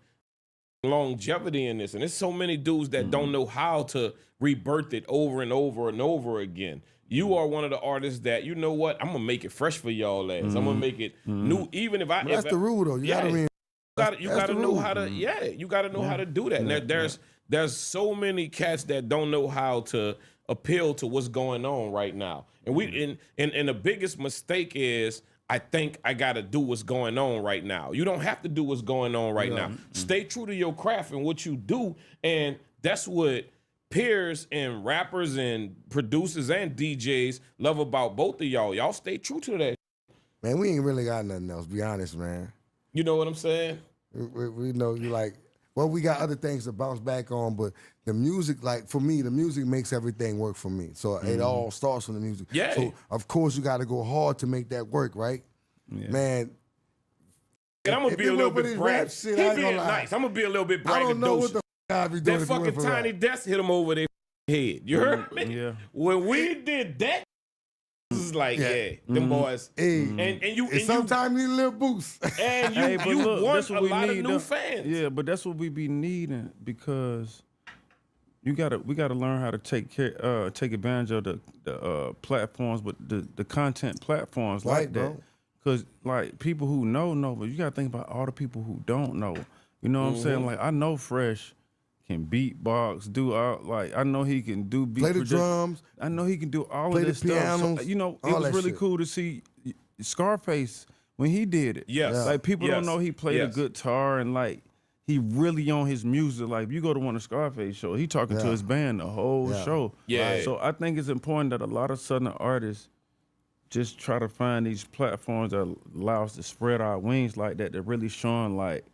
longevity in this, and there's so many dudes that don't know how to rebirth it over and over and over again. You are one of the artists that, you know what, I'm gonna make it fresh for y'all ass. I'm gonna make it new, even if I. But that's the rule, though. You gotta mean. You That's gotta the know rule. how to. Yeah, you gotta know how to do that. And there's so many cats that don't know how to appeal to what's going on right now. And and the biggest mistake is, I think I gotta do what's going on right now. You don't have to do what's going on right now. Stay true to your craft and what you do, and that's what peers and rappers and producers and DJs love about both of y'all. Y'all stay true to that. Man, we ain't really got nothing else. Be honest, man. You know what I'm saying? We know you like. Well, we got other things to bounce back on, but the music, like for me, the music makes everything work for me. So it all starts from the music. Yeah. So of course you got to go hard to make that work, right? Yeah. Man. And I'm gonna if be it a little wasn't for bit this brag. rap shit, He I ain't being gonna lie. nice. I'm gonna be a little bit I don't know what braggadocious. the I be doing That if it wasn't fucking for tiny rap. desk hit him over their head. You heard me? Yeah. When we did that, this is like, them boys. Hey. And Sometimes need a little boost. and you, Hey, but you look, want that's a what we lot of need, new though. fans. Yeah, but that's what we be needing, because we gotta learn how to take advantage of the platforms, but the content platforms Right, like that. bro. Cause like people who know, but you gotta think about all the people who don't know. You know what I'm saying? Like I know Fresh can beatbox, do all, like I know he can do beat Play the production. drums. I know he can do all play of the this stuff. So, pianos, you know, it all was that really shit. cool to see Scarface when he did it. Yes. Like people don't Yes. know he played a Yes. guitar and like he really on his music. Like if you go to one of Scarface show, he talking to Yeah. his band the whole Yeah. show. Yeah. So I think it's important that a lot of Southern artists just try to find these platforms that allow us to spread our wings like that. They're really showing like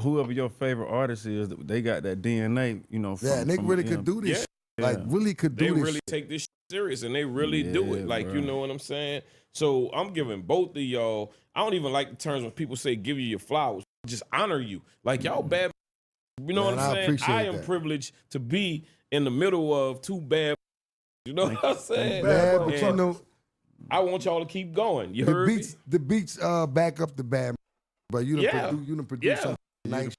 whoever your favorite artist is, they got that DNA, you know. Yeah, and they from really them. could do this. Yeah. shit. Like really could do They this. really shit. take this serious, and they really do it. Like, you know what I'm saying? So I'm giving both of y'all, I don't even like the terms when people say give you your flowers. Just honor you. Like, y'all bad. You know what I'm saying? I am privileged to be in the middle of two bad. You know what I'm saying? Bad, but you know, I want y'all to keep going. You heard me? The beats back up the bad, but you done produce something nice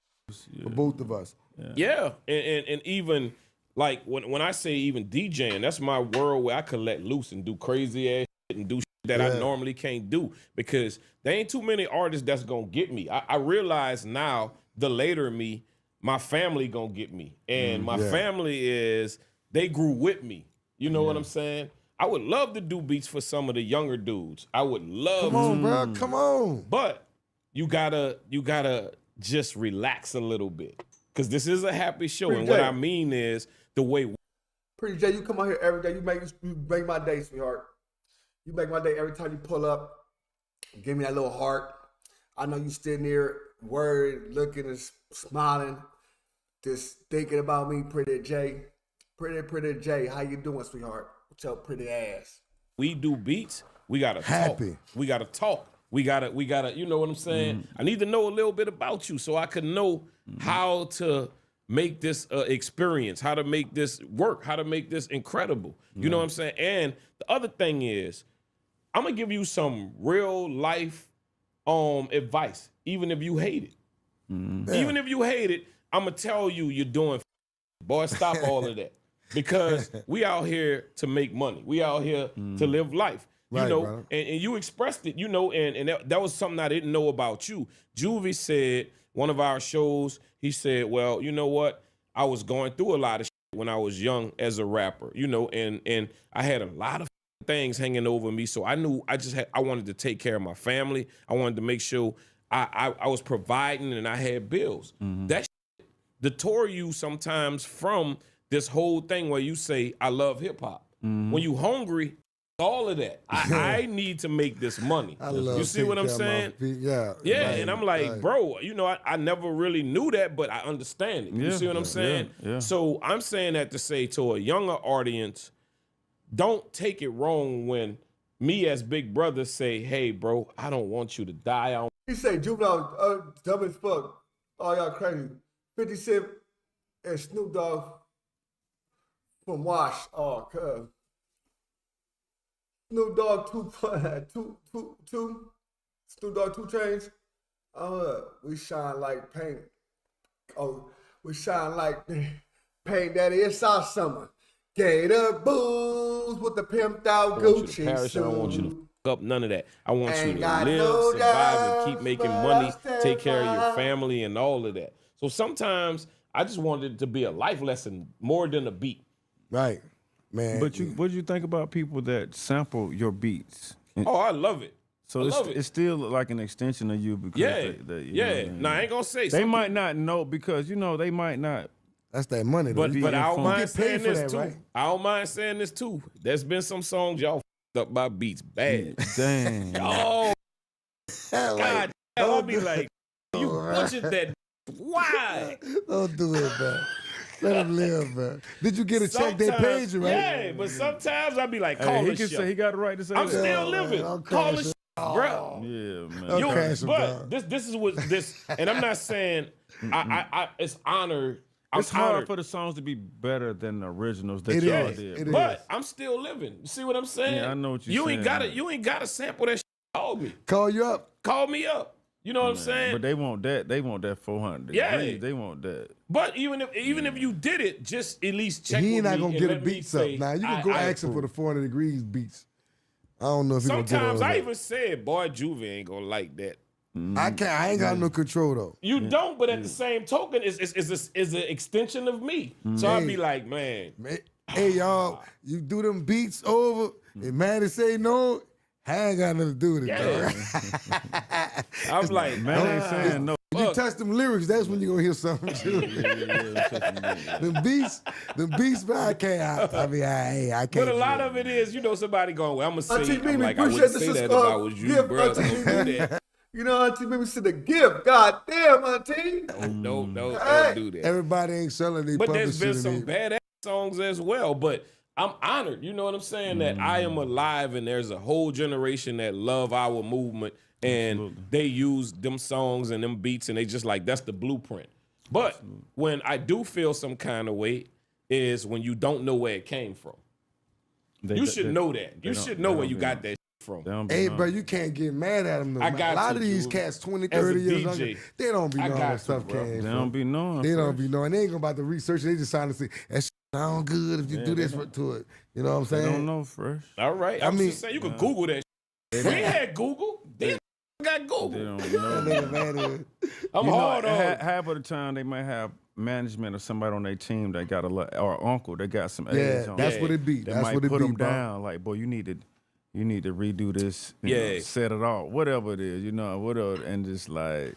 for both of us. Yeah, and even like when I say even DJing, that's my world where I can let loose and do crazy ass shit and do shit that I normally can't do, because there ain't too many artists that's gonna get me. I realize now, the later me, my family gonna get me, and my family is, they grew with me. You know what I'm saying? I would love to do beats for some of the younger dudes. I would love. Come on, bro. Come on. But you gotta just relax a little bit, because this is a happy show. Pretty and J. what I mean is the way. Pretty J, you come out here every day. You make my day, sweetheart. You make my day every time you pull up. Give me that little heart. I know you sitting there worried, looking and smiling, just thinking about me, Pretty J. Pretty J, how you doing, sweetheart? With your pretty ass. We do beats. We gotta talk. We gotta talk. We gotta. You know what I'm saying? I need to know a little bit about you so I can know how to make this experience, how to make this work, how to make this incredible. You know what I'm saying? And the other thing is, I'm gonna give you some real life advice, even if you hate it. Even if you hate it, I'm gonna tell you you're doing. Boy, stop all of that. Because we out here to make money. We out here to live life. You know, and you expressed it, you know, and that was something I didn't know about you. Juvie said, one of our shows, he said, well, you know what? I was going through a lot of shit when I was young as a rapper, you know, and I had a lot of things hanging over me. So I knew I wanted to take care of my family. I wanted to make sure I was providing and I had bills. That shit deter you sometimes from this whole thing where you say, I love hip hop. When you hungry, all of that. I need to make this money. You see what I'm saying? Yeah. And I'm like, bro, you know, I never really knew that, but I understand it. You see what I'm saying? So I'm saying that to say to a younger audience, don't take it wrong when me as big brother say, hey, bro, I don't want you to die. He say, Juvenile, dumb as fuck. Oh, y'all crazy. 50 Cent and Snoop Dogg from Wash. Oh, cuz. Snoop Dogg Snoop Dogg 2 Chainz. We shine like paint. Oh, we shine like paint. Daddy, it's our summer. Gator booze with the pimped out Gucci. I don't want you to fuck up none of that. I want you to live, survive, and keep making money, take care of your family and all of that. So sometimes I just wanted it to be a life lesson more than a beat. Right. Man. But what do you think about people that sample your beats? Oh, I love it. So it's still like an extension of you because Nah, I ain't gonna say they might not know because, you know, they might not. That's that money. But I don't mind saying this that, too. Right? I don't mind saying this too. There's been some songs y'all f***ed up by beats bad. Dang. Oh, God, I'll be like, you butchered that. Why? Don't do it, man. Let him live, man. Did you get a check? They paid you, right? Yeah, but sometimes I be like, call this shit. He got the right to say I'm that. still living. Call this shit, bro. Yeah, man. But this is what this, and I'm not saying it's honored. It's hard for the songs to be better than the originals that y'all did. But I'm still living. You see what I'm saying? Yeah, I know what you're saying. You ain't gotta sample that shit. Call me. Call you up. Call me up. You know what I'm saying? But they want that. They want that 400. Yeah, they want that. But even if you did it, just at least check. He ain't with not me gonna get a beats up. Now you can go ask him for the 400 degrees beats. I don't know if he gonna get Sometimes I that. even said, "Boy, Juvie ain't gonna like that." I ain't got no control though. You don't, but at the same token, it's an extension of me. So I'd be like, man, hey y'all, you do them beats over, and Mannie say no. I ain't got nothing to do with it, though. I'm like, man, ain't saying no. You touch them lyrics, that's when you're gonna hear something too. Them beats, man, I can't. I mean, I can't. But a lot of it is, you know, somebody going, well, I'm gonna say, I'm like, I appreciate wouldn't this say that if is I was you, bro. Don't do that. You know, Auntie Mimi said the gift. God damn, Auntie. Don't do that. Everybody ain't selling these. But there's been some badass songs as well. But I'm honored, you know what I'm saying, that I am alive and there's a whole generation that love our movement and they use them songs and them beats and they just like, that's the blueprint. But when I do feel some kind of way is when you don't know where it came from. You should know that. You should know where you got that from. Hey, bro, you can't get mad at them. A lot of these cats, 20, 30 years younger, they don't be knowing that stuff came from. They don't be knowing. They don't be knowing. They ain't going about the research. They just trying to say, that shit sound good if you do this to it. You know what I'm saying? They don't know fresh. All right. I mean, just saying, you can Google that shit. We had Google. These got Google. They don't know. I'm hard on. Half of the time, they might have management or somebody on their team that got or uncle that got some age on. That's what it be. That That's might what it put be, them bro. down. Like, boy, you need to redo this. You know, set it off, whatever it is. You know, whatever, and just like.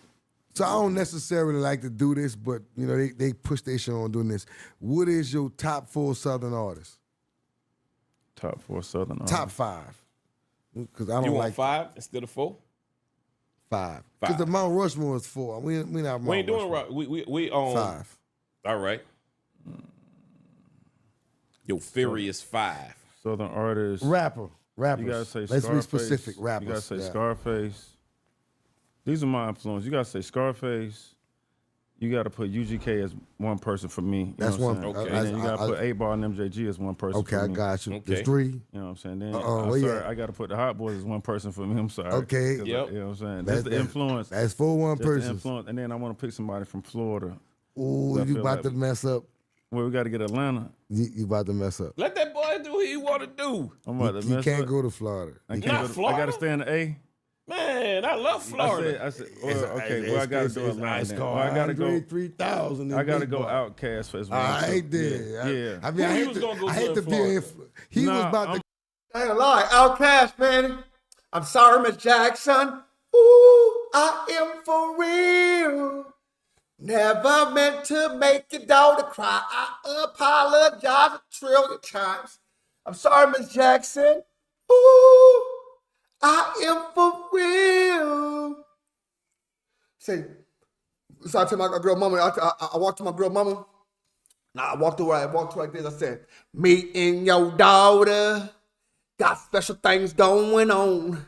So I don't necessarily like to do this, but you know they push their show on doing this. What is your top 4 Southern artists? Top 4 Southern artists. Top 5. Because I don't you want like 5 instead of 4? 5. Because the Mount Rushmore is 4. We not Mount We ain't doing Rushmore. right. We on 5. All right. Your Furious 5. Southern artists. Rappers. You gotta say Let's Scarface. be specific. Rappers. You gotta say Scarface. These are my influences. You gotta say Scarface. You gotta put UGK as one person for me. You That's know what one. I'm saying? Okay. And then you gotta put 8-Ball and MJG as one person Okay, for I me. got you. Okay. There's 3. You know what I'm saying? Then I gotta put the Hot Boys as one person for me. I'm sorry. Okay. Yep. Yep. You know what I'm saying? That's the influence. That's for one That's the person. influence. And then I want to pick somebody from Florida. Ooh, I you feel about like- to mess up. Well, we got to get Atlanta. You about to mess up. Let that boy do what he want to do. I'm about to You mess can't up. go to Florida. I can't Not go to, Florida? I got to stay in the A. Man, I love Florida. I said, well, I got to do Atlanta. then. Well, I got to go. 3,000. I got to go Outkast for his All right, then. Yeah. I mean, I he hate was to, gonna go I to hate to be Florida? in. He was Nah, about to. I ain't gonna lie, Outkast, man. I'm sorry, Miss Jackson. Ooh, I am for real. Never meant to make your daughter cry. I apologize a trillion times. I'm sorry, Miss Jackson. Ooh, I am for real. Say, so I tell my girl mama, I walked to my girl mama. Nah, I walked to like this. I said, me and your daughter got special things going on.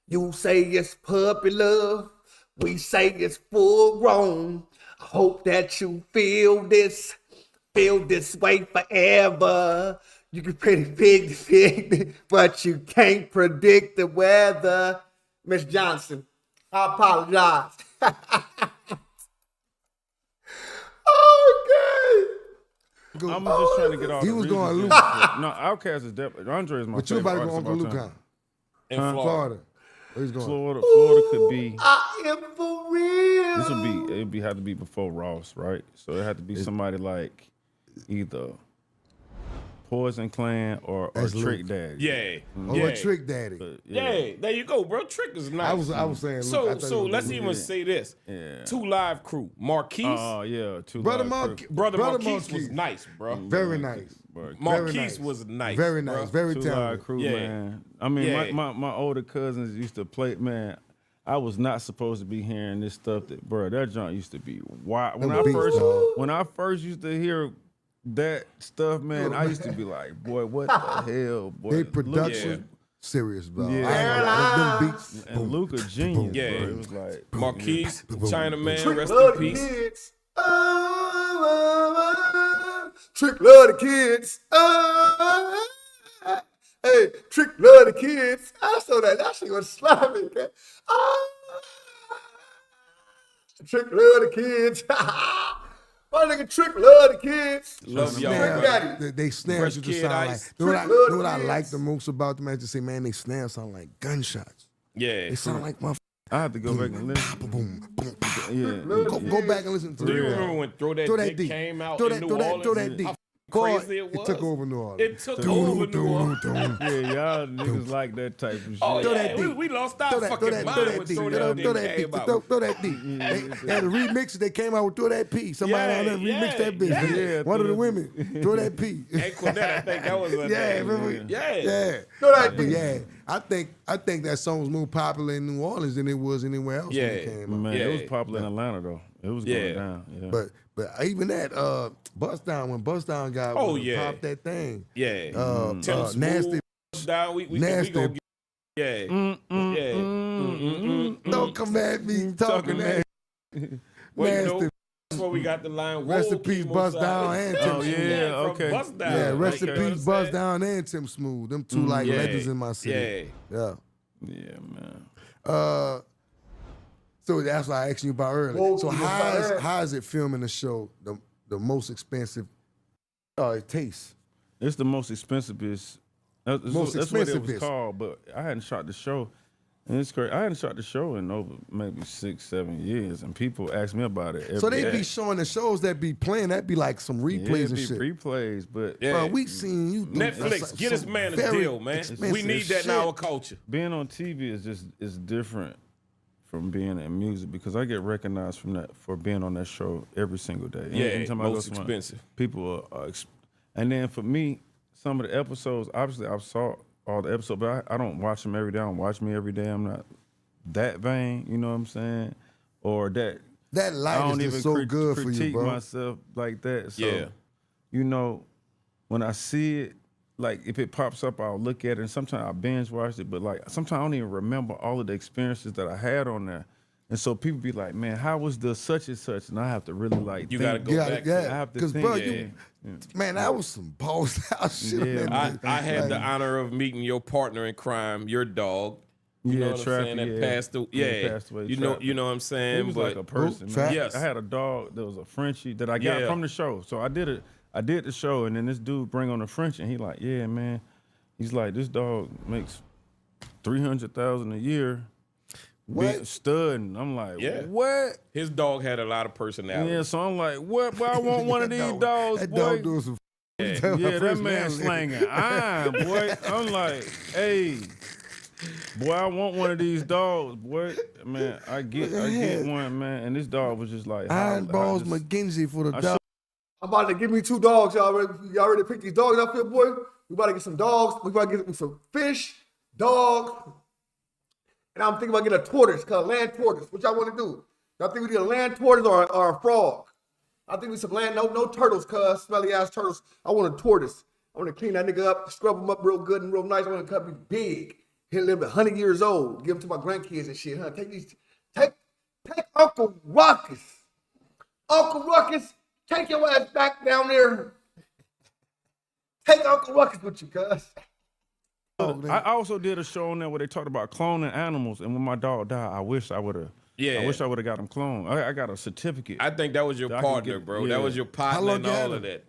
You say it's puppy love. We say it's full grown. I hope that you feel this way forever. You can pretty big, but you can't predict the weather. Miss Johnson, I apologize. Okay. I'm just trying to get all He the was reasons going and Luke. shit. No, Outkast is definitely. Andre is my But you favorite about to go artist Uncle of all Luke, time. huh? In Florida. Florida. Where he's going? Florida could be. I am for real. This would be. It'd have to be before Ross, right? So it had to be somebody like either Poison Clan or That's Trick Luke. Daddy. Yeah. Oh, yeah. a Trick Daddy. But, Yeah, there you go, bro. Trick is nice. I was saying Luke. I So thought he was let's Luke. even say this. Yeah. 2 Live Crew. Marquise. Oh yeah, Brother Marquis. Brother Marquise was Marquise. nice, bro. Very nice. Marquise nice. was nice. Very bro. nice. Very Two Live talented. Crew, Yeah. man. I mean, Yeah. my older cousins used to play, man. I was not supposed to be hearing this stuff that, bro, that joint used to be wild. Them beats, dog. When I first used to hear that stuff, man, I used to be like, boy, what the hell, boy. They Luka- production, serious, bro. Yeah. I ain't them beats. and Luca genius, Yeah. bro. It was like, Marquise, Chinaman, Trick rest love in the peace. kids. Trick love the kids. Hey, Trick love the kids. I saw that shit was slapping. Trick love the kids. My nigga Trick love the kids. Love y'all, Trick bro. Daddy. They snares Fresh you to Kid sound Ice. like. You know Trick what love I kids. like the most about them? I just say, man, they snares sound like gunshots. Yeah. They sound like my I had to go back and listen. boom, boom, boom. Yeah. Go back and listen to Do you it. remember when Throw That Dick came out in New Orleans? Throw that dick. How Boy, crazy it was? took over New Orleans. It took over New Orleans. Yeah, y'all niggas like that type of shit. Oh, Throw yeah, that dick. we lost our Throw that fucking mind when dick. Throw Throw That that Dick dick. came out. Throw that dick. They had a remix they came out with Throw That P. Somebody Yeah, out there remixed that bitch. yeah, One of the Throw That women. Throw That P. Hey, Quinette, I think that was a Yeah, remember? Yeah. Yeah. Throw that But dick. yeah, I think that song was more popular in New Orleans than it was anywhere else when Yeah. it came out. Man, Yeah. it was popular in Atlanta though. It was going down. Yeah. But even that Bust Down, when Bust Down got popped that thing. Yeah. Nasty. Down. We Nasty. gonna get, Don't come at me talking that. Well, Nasty. you know, that's where we got the line. Rest in peace, Bust Down and Tim Smooth. Okay. Bust Down. Yeah, rest in peace, Bust Down and Tim Smooth. Them two legends in my city. Yeah, man. So that's what I asked you about earlier. Whoa, so how is it filming the show the most expensive taste? It's the most expensive. That's what it was called, but I hadn't shot the show. And it's crazy. I hadn't shot the show in over maybe 6-7 years, and people ask me about it. So they be showing the shows that be playing. That be like some replays and shit. Replays, but bro, we seen you do Netflix. Get this man a deal, man. We need that in our culture. Being on TV is different from being in music because I get recognized for being on that show every single day. Yeah, anytime most I go expensive. People are, and then for me, some of the episodes, obviously I've saw all the episodes, but I don't watch them every day. I don't watch me every day. I'm not that vain, you know what I'm saying? Or that light is just so good for you, critique bro. myself like that. So, you know, when I see it, like if it pops up, I'll look at it, and sometimes I binge watch it, but like sometimes I don't even remember all of the experiences that I had on there. And so people be like, man, how was the such and such? And I have to really like you gotta go back. Yeah, I have to because think. bro, man, that was some balls out shit. Yeah, man. I had the honor of meeting your partner in crime, your dog. You know what I'm saying? That passed away. Passed away. You know what I'm saying? He was like a person. Man. Yes. I had a dog that was a Frenchie that I got from the show. So I did the show, and then this dude bring on a Frenchie, and he like, yeah, man. He's like, this dog makes $300,000 a year. What? Stud, and I'm like, what? His dog had a lot of personality. Yeah, so I'm like, what? Boy, I want one of these dogs, that boy. dog doing some. Yeah, that man slanging iron, boy. I'm like, hey, boy, I want one of these dogs, boy. Man, I get one, man. And this dog was just like Iron Balls McKenzie for the dog. I'm about to give me 2 dogs. Y'all ready to pick these dogs up here, boy? We about to get some dogs. We about to get some fish, dog. And I'm thinking about getting a tortoise, called a land tortoise. What y'all want to do? Y'all think we need a land tortoise or a frog? I think we some land, no turtles, cuz smelly ass turtles. I want a tortoise. I want to clean that nigga up, scrub him up real good and real nice. I want to cut him big. He'll live 100 years old. Give him to my grandkids and shit, huh? Take Uncle Ruckus. Uncle Ruckus, take your ass back down there. Take Uncle Ruckus with you, cuz. I also did a show on there where they talked about cloning animals, and when my dog died, I wish I would have. Yeah, I wish I would have got him cloned. I got a certificate. I think that was your partner, bro. Yeah. That was your partner and all of that.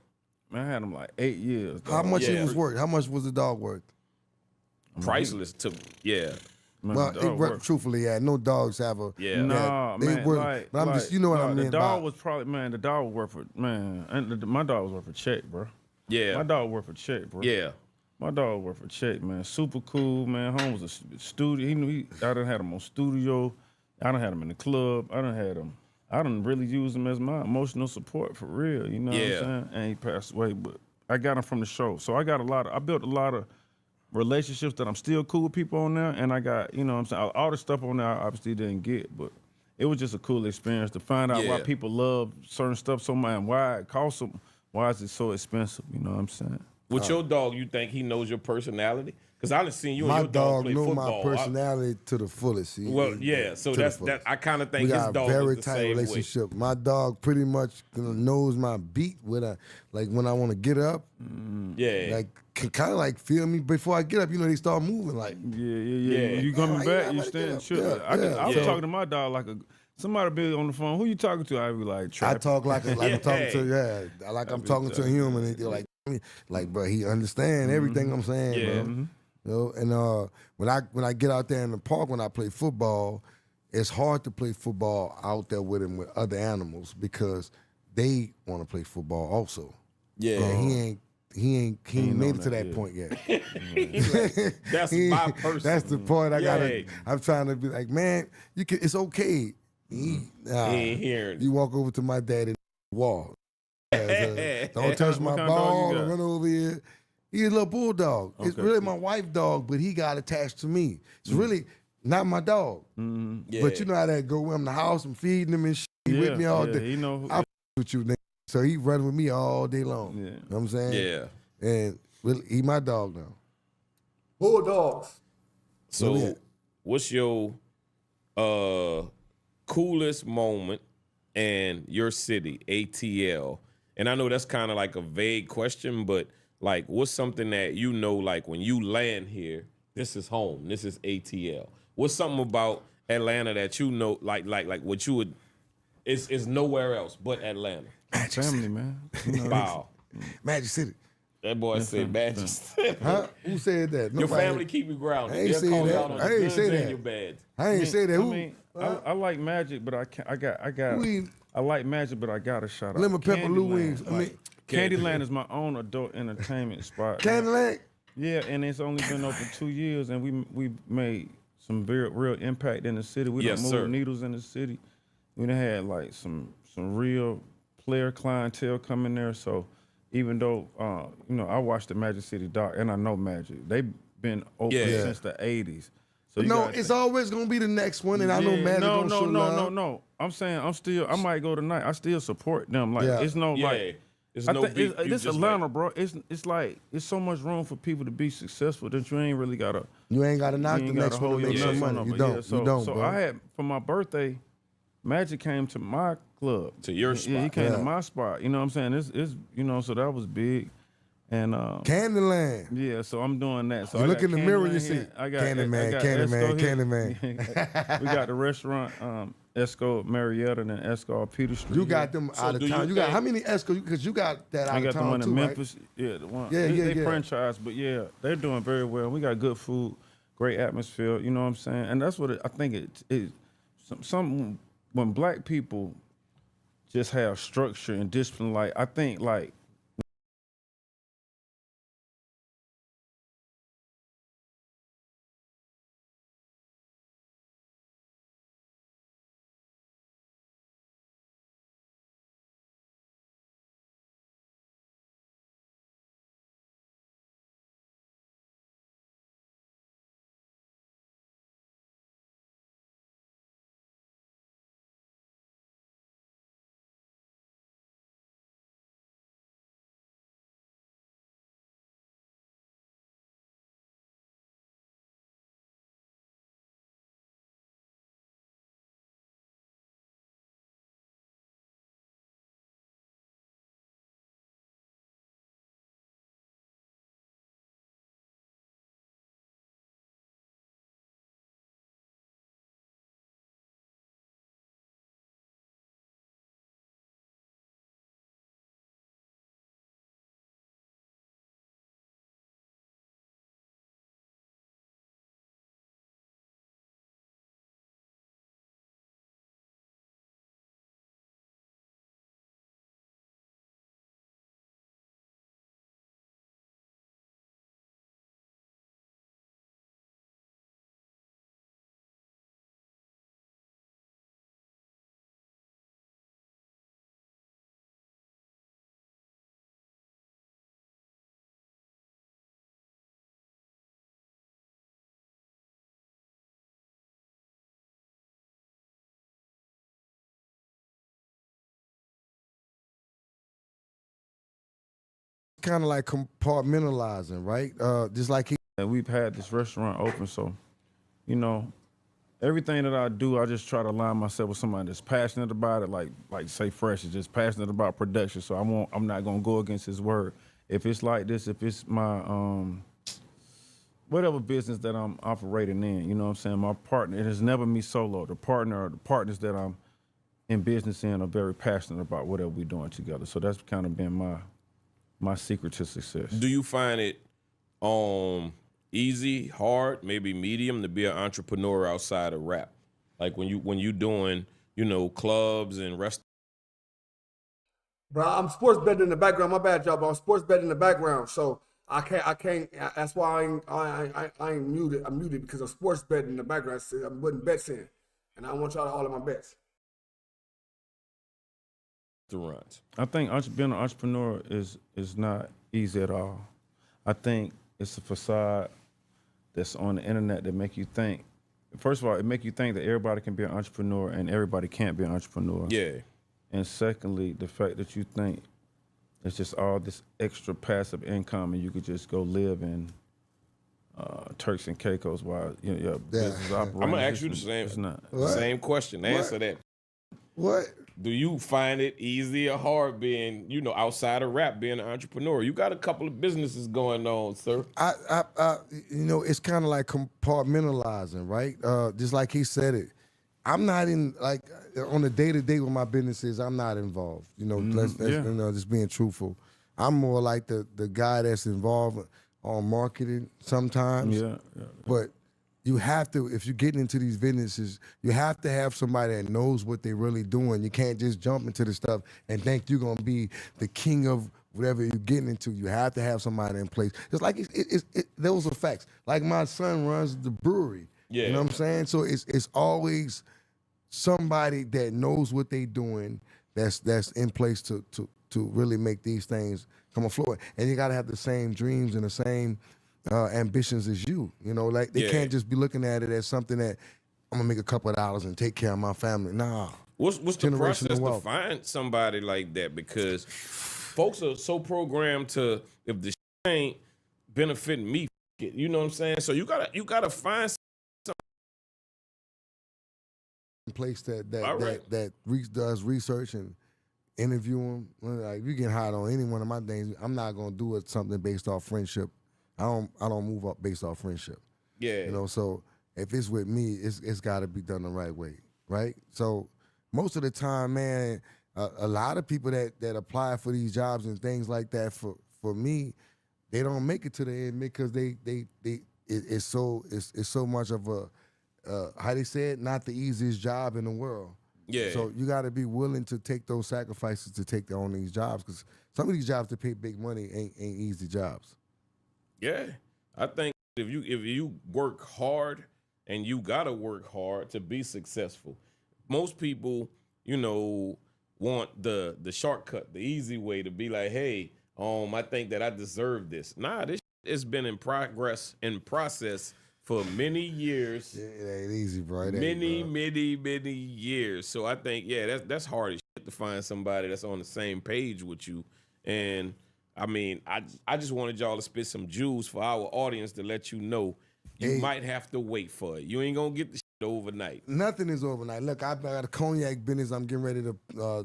Man, I had him like 8 years. How much he was worth? How much was the dog worth? Priceless to well, truthfully, no dogs have a man. But I'm just, you know what I mean. The dog was probably the dog was worth a and my dog was worth a check, bro. Yeah, my dog worth a check, bro. Yeah. My dog worth a check, man. Super cool, man. Home was a studio. I done had him on studio. I done had him in the club. I done really use him as my emotional support for real. You know what I'm saying? And he passed away, but I got him from the show. So I built a lot of relationships that I'm still cool with people on there. And I got, you know what I'm saying? All the stuff on there I obviously didn't get, but it was just a cool experience to find out why people love certain stuff so much and why it costs them. Why is it so expensive? You know what I'm saying? With your dog, you think he knows your personality? Because I done seen you and your dog play football. My dog know my personality to the fullest. So that's that. I kind of think his dog very is the tight same relationship. way. My dog pretty much knows my beat like when I want to get up. Like can kind of like feel me before I get up. You know, they start moving like. Yeah. You coming back? You stand chill. I was talking to my dog like somebody be on the phone. Who you talking to? I be like, I talk like I'm talking to I'm talking to a human. And they're like, bro, he understand everything I'm saying, bro. Mm-hmm. You know, and when I get out there in the park when I play football, it's hard to play football out there with him with other animals because they want to play football also. Yeah, and he ain't made it to that point yet. That's my person. That's the point I'm trying to be like, man, it's okay. He ain't hearing. You walk over to my dad and wall. Don't touch my ball. Run over here. He's a little bulldog. Okay. It's really my wife's dog, but he got attached to me. It's really not my dog. But you know how that go. I'm in the house and feeding him and shit. He with me all day. You know, I with you, nigga. So he running with me all day long. Yeah. You know what I'm saying? Yeah. And he my dog now. Bulldogs. So what's your coolest moment in your city, ATL? And I know that's kind of like a vague question, but like what's something that you know, like when you land here, this is home, this is ATL. What's something about Atlanta that you know, like what you would, is nowhere else but Atlanta? Magic family, City. man. You know, Wow. Magic City. That boy said Magic City. Huh? Who said that? Your Nobody. family keep you grounded. I ain't They'll say call you that. out on I the ain't goods say and that. your bads. I ain't say that. I Who? mean, I like Magic, but I like Magic, but I got to shout out Lemon pepper Lou Candyland. wings. I mean, Candyland is my own adult entertainment spot. Candyland. Yeah, and it's only been open 2 years, and we made some very real impact in the city. We Yes, done sir. moved needles in the city. We done had like some real player clientele coming there. So even though you know, I watched the Magic City doc, and I know Magic. They've been open Yeah. since the '80s. So you No, gotta it's think- always gonna be the next one, and I know Magic gonna show love. No. I'm saying I might go tonight. I still support them. Like Yeah. it's no Yeah. like. There's I no think beef. You this just Atlanta, like- bro. It's like it's so much room for people to be successful that you ain't really gotta. You ain't gotta knock You the ain't next gotta one hold to make your some nuts on money. them, You but don't. yeah, You don't, so bro. I had for my birthday, Magic came to my club. To your Yeah, he spot. came to Yeah. my spot. You know what I'm saying? It's you know, so that was big. And Candyland. yeah, so I'm doing that. So You I look got in the mirror and you Candyland see here. I got Candyman, I got Candyman, Esco here. Candyman. We got the restaurant Esco Marietta and Esco Peter Street. You here. got them So out of do town. you You got think- how many Esco? Because you got that out I of got the town one too, in right? Memphis. Yeah, the one. Yeah, they yeah. franchise, but yeah, they're doing very well. We got good food, great atmosphere. You know what I'm saying? And that's what I think it is. Some when black people just have structure and discipline, like I think like. Kind of like compartmentalizing, right? Just like And we've had this restaurant open, so you know, everything that I do, I just try to align myself with somebody that's passionate about it. Like say Fresh is just passionate about production, so I'm not gonna go against his word. If it's like this, if it's my whatever business that I'm operating in, you know what I'm saying? My partner, it is never me solo. The partner or the partners that I'm in business in are very passionate about whatever we're doing together. So that's kind of been my secret to success. Do you find it easy, hard, maybe medium to be an entrepreneur outside of rap? Like when you doing, you know, clubs and restaurants. Bro, I'm sports betting in the background. My bad, y'all, but I'm sports betting in the background. So I can't. That's why I ain't muted. I'm muted because of sports betting in the background. I'm putting bets in, and I want y'all to all of my bets. I think being an entrepreneur is not easy at all. I think it's a facade that's on the internet that make you think first of all, it make you think that everybody can be an entrepreneur and everybody can't be an entrepreneur. Yeah. And secondly, the fact that you think it's just all this extra passive income and you could just go live in Turks and Caicos while your business is operating. I'm gonna ask you the same question. Answer that. What? Do you find it easy or hard being, outside of rap, being an entrepreneur? You got a couple of businesses going on, sir. It's kind of like compartmentalizing, right? Just like he said it. I'm not in, like, on the day-to-day with my businesses, I'm not involved. Just being truthful. I'm more like the guy that's involved on marketing sometimes. Yeah. But you have to, if you're getting into these businesses, you have to have somebody that knows what they're really doing. You can't just jump into the stuff and think you're gonna be the king of whatever you're getting into. You have to have somebody in place. It's like those are facts. Like my son runs the brewery. Yeah. You know what I'm saying? So it's always somebody that knows what they're doing that's in place to really make these things come afloat. And you gotta have the same dreams and the same ambitions as you. Like they can't just be looking at it as something that I'm gonna make a couple of dollars and take care of my family. Nah. What's the process to find somebody like that? Because folks are so programmed to, if the shit ain't benefiting me, you know what I'm saying? So you gotta find something in place that does research and interview them. Like, if you get hired on any one of my things, I'm not gonna do it something based off friendship. I don't move up based off friendship. Yeah. So if it's with me, it's got to be done the right way, right? So most of the time, man, a lot of people that apply for these jobs and things like that, for me, they don't make it to the end because it's so much of a how they say it, not the easiest job in the world. Yeah. So you got to be willing to take those sacrifices to take on these jobs, because some of these jobs that pay big money ain't easy jobs. Yeah, I think if you work hard, and you gotta work hard to be successful. Most people, want the shortcut, the easy way to be like, hey, I think that I deserve this. Nah, this has been in process for many years. Yeah, it ain't easy, bro. Many years. So I think, that's hard as shit to find somebody that's on the same page with you. And I mean, I just wanted y'all to spit some jewels for our audience to let you know you might have to wait for it. You ain't gonna get the shit overnight. Nothing is overnight. Look, I got a cognac business I'm getting ready to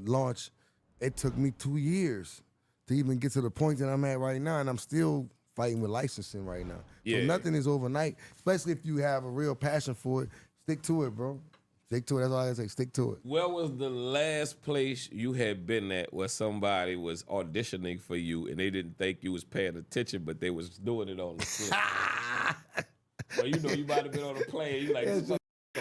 launch. It took me 2 years to even get to the point that I'm at right now, and I'm still fighting with licensing right now. Yeah. So nothing is overnight, especially if you have a real passion for it. Stick to it, bro. Stick to it. That's all I say. Stick to it. Where was the last place you had been at where somebody was auditioning for you and they didn't think you was paying attention, but they was doing it on the flip? Well, you might have been on a plane. You like,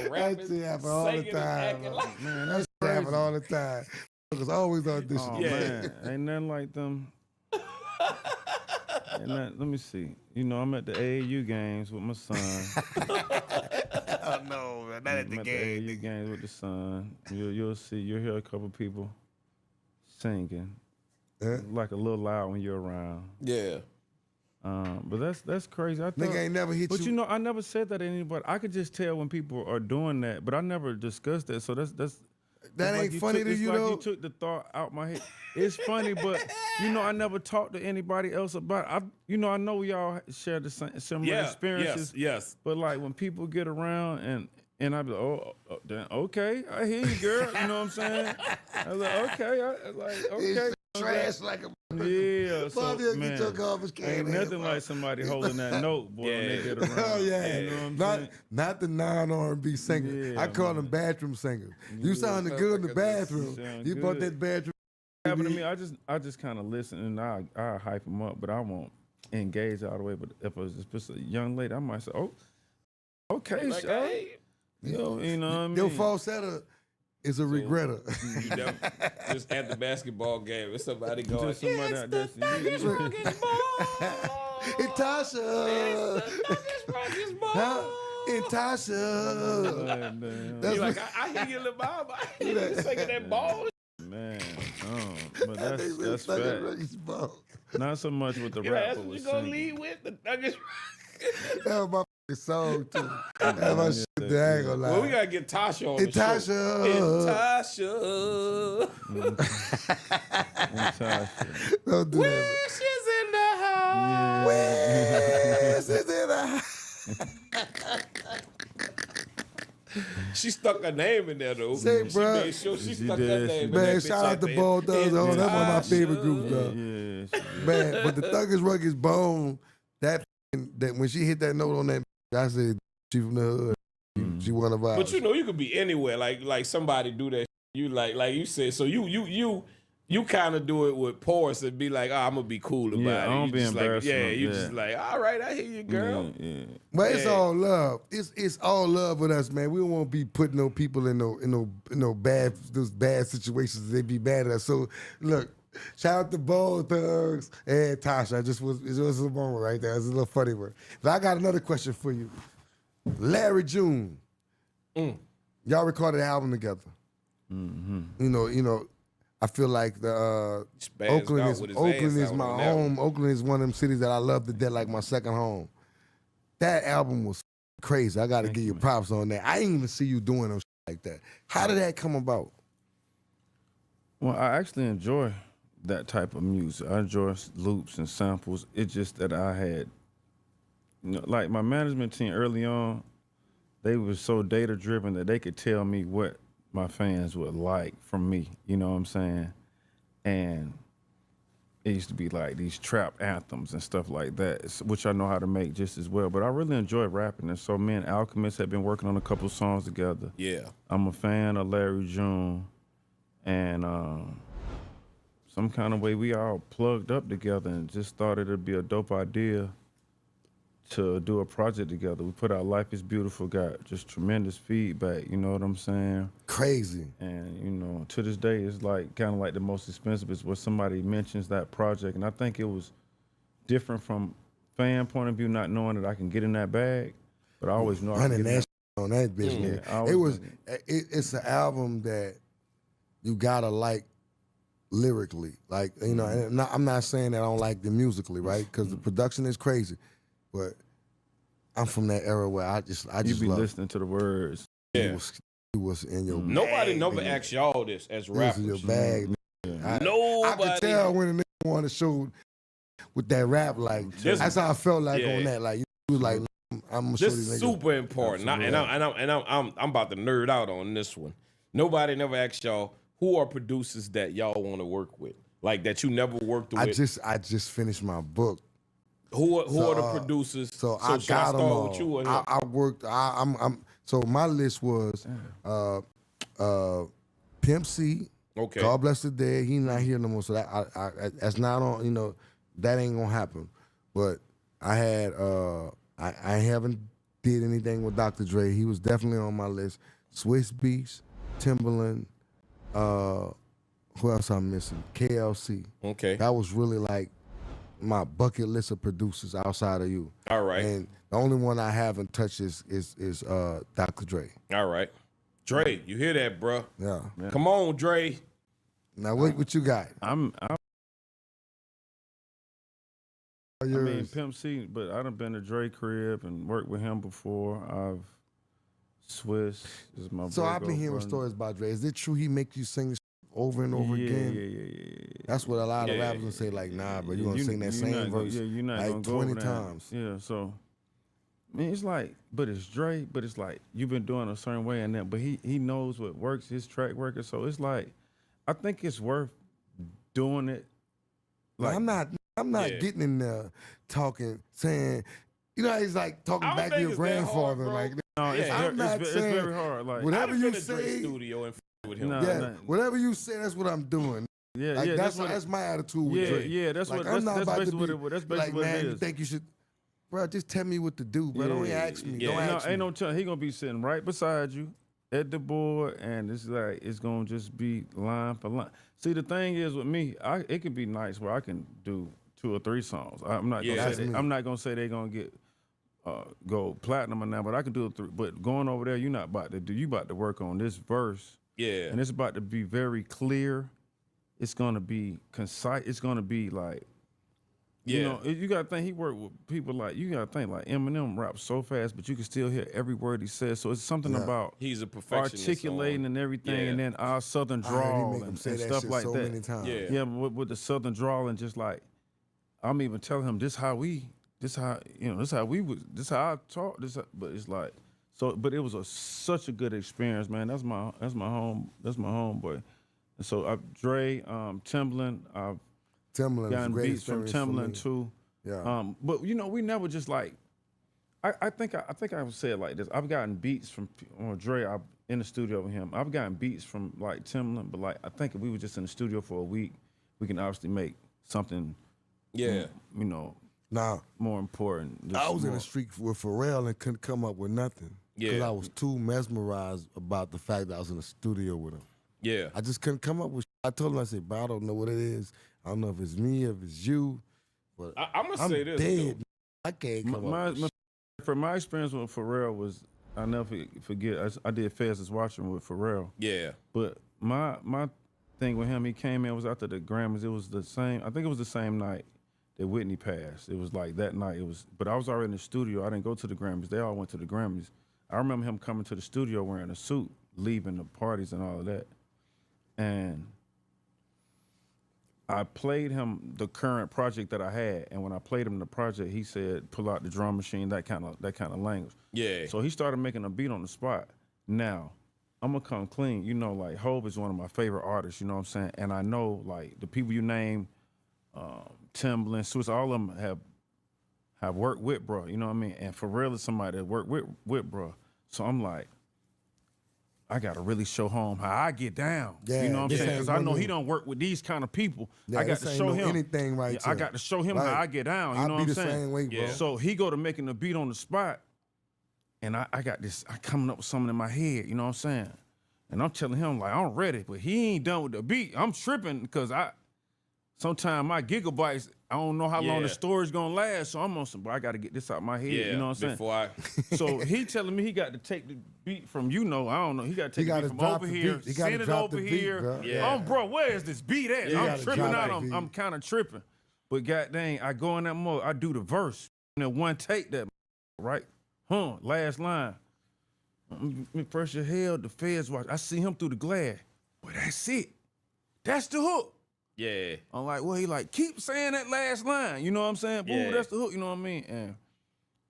rapping, singing, and acting like. Man, that's happen all the time. Because always auditioning. Man, ain't nothing like them. Let me see. I'm at the AAU games with my son. Oh no, man, not at the game. The AAU games with the son. You'll see. You'll hear a couple people singing, like a little loud when you're around. Yeah. But that's crazy. Nigga ain't never hit you. But I never said that to anybody. I could just tell when people are doing that, but I never discussed that. So that ain't funny to you, though. You took the thought out my head. It's funny, but I never talked to anybody else about it. I know y'all share the same similar experiences. Yes. But like when people get around and I be like, then okay, I hear you, girl. You know what I'm saying? I was like, okay. Trash like a yeah. So man, get your garbage can. Ain't nothing like somebody holding that note, boy, when they get around. Oh yeah. You know what I'm saying? Not the non-R&B singer. I call them bathroom singers. You sounded good in the bathroom. You brought that bathroom. Happened to me. I just kind of listen and I hype them up, but I won't engage all the way. But if it's just a young lady, I might say, "Oh, okay, like, hey. You know what I mean? Your falsetto is a regretter. You know, just at the basketball game, with somebody going, just somebody out there. It's Rocket's ball. It's Tasha. It's Rocket's ball. Huh? It's Tasha. That's like, I hear you, little mom. I hear you singing that ball. Man, but that's fact. Not so much with the rapper. That's what you gonna lead with the Nuggets. That was my song too. That's my shit. I ain't gonna lie. Well, we gotta get Tasha on the Tasha. show. Tasha. Don't do that. Wishes in the house. Wishes in the house. She stuck her name in there though. Say, she bruh. made sure she stuck her name in Man, there. shout out to Bone Thugs. That's one of my favorite groups, though. Man, but the Thuggish Rugged's Bone, that when she hit that note on that, I said she from the hood. She one of ours. But you know, you could be anywhere. Like somebody do that. You like you said. So you kind of do it with Porous and be like, I'm gonna be cool about it. I don't be embarrassed. Just like, all right, I hear you, girl. But it's all love. It's all love with us, man. We don't want to be putting no people in no bad situations. They be bad at us. So look, shout out to Bone Thugs and Tasha. It was a moment right there. It's a little funny one. But I got another question for you. Larry June. Y'all recorded an album together. You know. I feel like the Oakland is my home. Oakland is one of them cities that I love to death, like my second home. That album was crazy. I got to give you props on that. I didn't even see you doing them like that. How did that come about? Well, I actually enjoy that type of music. I enjoy loops and samples. It's just that I had, like my management team early on, they were so data driven that they could tell me what my fans would like from me, you know what I'm saying? And it used to be like these trap anthems and stuff like that, which I know how to make just as well. But I really enjoy rapping, and so me and Alchemist have been working on a couple songs together. Yeah. I'm a fan of Larry June, and some kind of way we all plugged up together and just thought it'd be a dope idea to do a project together. We put out Life is Beautiful, got just tremendous feedback, you know what I'm saying? Crazy. And, to this day, it's like kind of like the most expensive is where somebody mentions that project. And I think it was different from fan point of view, not knowing that I can get in that bag, but I always know I can get on that bitch, man. It's an album that you gotta like lyrically. Like, and I'm not saying that I don't like the musically, right? Because the production is crazy. But I'm from that era where I just you be love listening to the words. Yeah. It was in your Nobody bag, never asked y'all this as rappers. It was in your bag. Nobody. I could tell when a nigga wanted to show with that rap, like that's how I felt like on that. Like you was like, I'm gonna show this these niggas. This is super important. I'm about to nerd out on this one. Nobody never asked y'all who are producers that y'all want to work with, like that you never worked with. I just finished my book. Who are the producers? So I got them all. With you or I worked. So my list was Pimp C. Okay. God bless the dead. He not here no more. So that's not on. That ain't gonna happen. But I had I haven't did anything with Dr. Dre. He was definitely on my list. Swiss Beats, Timberland. Who else I'm missing? KLC. Okay. That was really like my bucket list of producers outside of you. All right. And the only one I haven't touched is Dr. Dre. All right. Dre, you hear that, bro? Yeah. Come on, Dre. Now what you got? I mean Pimp C, but I done been to Dre crib and worked with him before. Swiss is my So I've been hearing stories about Dre. Is it true he makes you sing over and over again? Yeah. That's what a lot of rappers will say, like, nah, bro, you're going to sing that same verse you're not like gonna 20 go times. Yeah, so, I mean, it's like, but it's Dre, but it's like, you've been doing a certain way and that, but he knows what works, his track record, so it's like, I think it's worth doing it. Like, I'm not getting in there talking, saying, he's like talking back to your grandfather. Hard, like, no, it's very hard. Like, whatever you say, studio and with him. Whatever you say, that's what I'm doing. That's my attitude with Dre. Yeah, that's like, what. That's basically what it is. You think you should, bro? Just tell me what to do, bro. Don't ask me. Don't ask me. Ain't no telling. He gonna be sitting right beside you at the board, and it's like it's gonna just be line for line. See, the thing is with me, it could be nice where I can do 2 or 3 songs. I'm not gonna say they're gonna get go platinum or now, but I can do it 3. But going over there, you're not about to do. You about to work on this verse. Yeah. And it's about to be very clear. It's going to be concise. It's going to be like You know, you gotta think he worked with people like Eminem raps so fast, but you can still hear every word he says. So it's something about he's a perfectionist articulating and everything, and then our southern drawl and stuff like so that. Many times. Yeah, with the southern drawl and just like I'm even telling him this how I talk. But it's like so. But it was such a good experience, man. That's my homeboy. And so Dre, Timbaland, I've gotten beats from Timbaland too. Yeah. But you know, we never just like. I think I would say it like this. I've gotten beats from Dre. I'm in the studio with him. I've gotten beats from like Timbaland, but like I think if we were just in the studio for a week, we can obviously make something. You know. Now, more important. I was in the street with Pharrell and couldn't come up with nothing. Because I was too mesmerized about the fact that I was in the studio with him. Yeah. I just couldn't come up with I told him, I said, bro, I don't know what it is. I don't know if it's me, if it's you. But I'm going to say this. Dead. I can't come up with From my experience with Pharrell was, I'll never forget, I did Fast as Watching with Pharrell. Yeah. But my thing with him, he came in, was after the Grammys. It was the same, I think it was the same night that Whitney passed. It was like that night. But I was already in the studio. I didn't go to the Grammys. They all went to the Grammys. I remember him coming to the studio wearing a suit, leaving the parties and all of that. And I played him the current project that I had, and when I played him the project, he said, "Pull out the drum machine," that kind of language. Yeah. So he started making a beat on the spot. Now, I'm gonna come clean. You know, like Hov is one of my favorite artists. You know what I'm saying? And I know like the people you name, Timbaland, Swiss, all of them have worked with bro. You know what I mean? And Pharrell is somebody that worked with bro. So I'm like, I gotta really show home how I get down. Yeah, you know what I'm saying? Because I know he don't work with these kind of people. Yeah, I got to show him anything right. I got to show him how I get down. You know what I'm saying? Same way, bro. So he go to making the beat on the spot, and I got this. I coming up with something in my head. You know what I'm saying? And I'm telling him like I'm ready, but he ain't done with the beat. I'm tripping because sometimes my gigabytes, I don't know how long the storage gonna last, so I'm on some, but I gotta get this out my head, you know what I'm saying? So he telling me he got to take the beat from, I don't know, he gotta take the beat from over here, send it over here. Bro, where is this beat at? I'm tripping out, I'm kind of tripping. But god dang, I go in that mode, I do the verse, and then one take that, right? Last line. First your hell, the feds watch. I see him through the glass. But that's it. That's the hook. Yeah. I'm like, well, he like, keep saying that last line. You know what I'm saying? Boom, that's the hook, you know what I mean? And,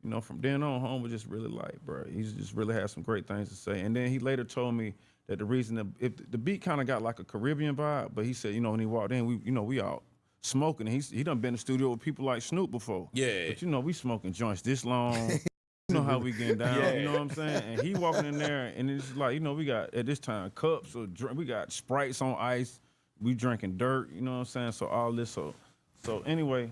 you know, from then on, Home was just really like, bro, he just really had some great things to say. And then he later told me that the reason, if the beat kind of got like a Caribbean vibe, but he said, you know, when he walked in, we out smoking. And he done been in the studio with people like Snoop before. Yeah. But, you know, we smoking joints this long. You know how we getting down, you know what I'm saying? And he walking in there, and it's like, you know, we got, at this time, cups, or we got Sprites on ice. We drinking dirt, you know what I'm saying? So all this, so anyway,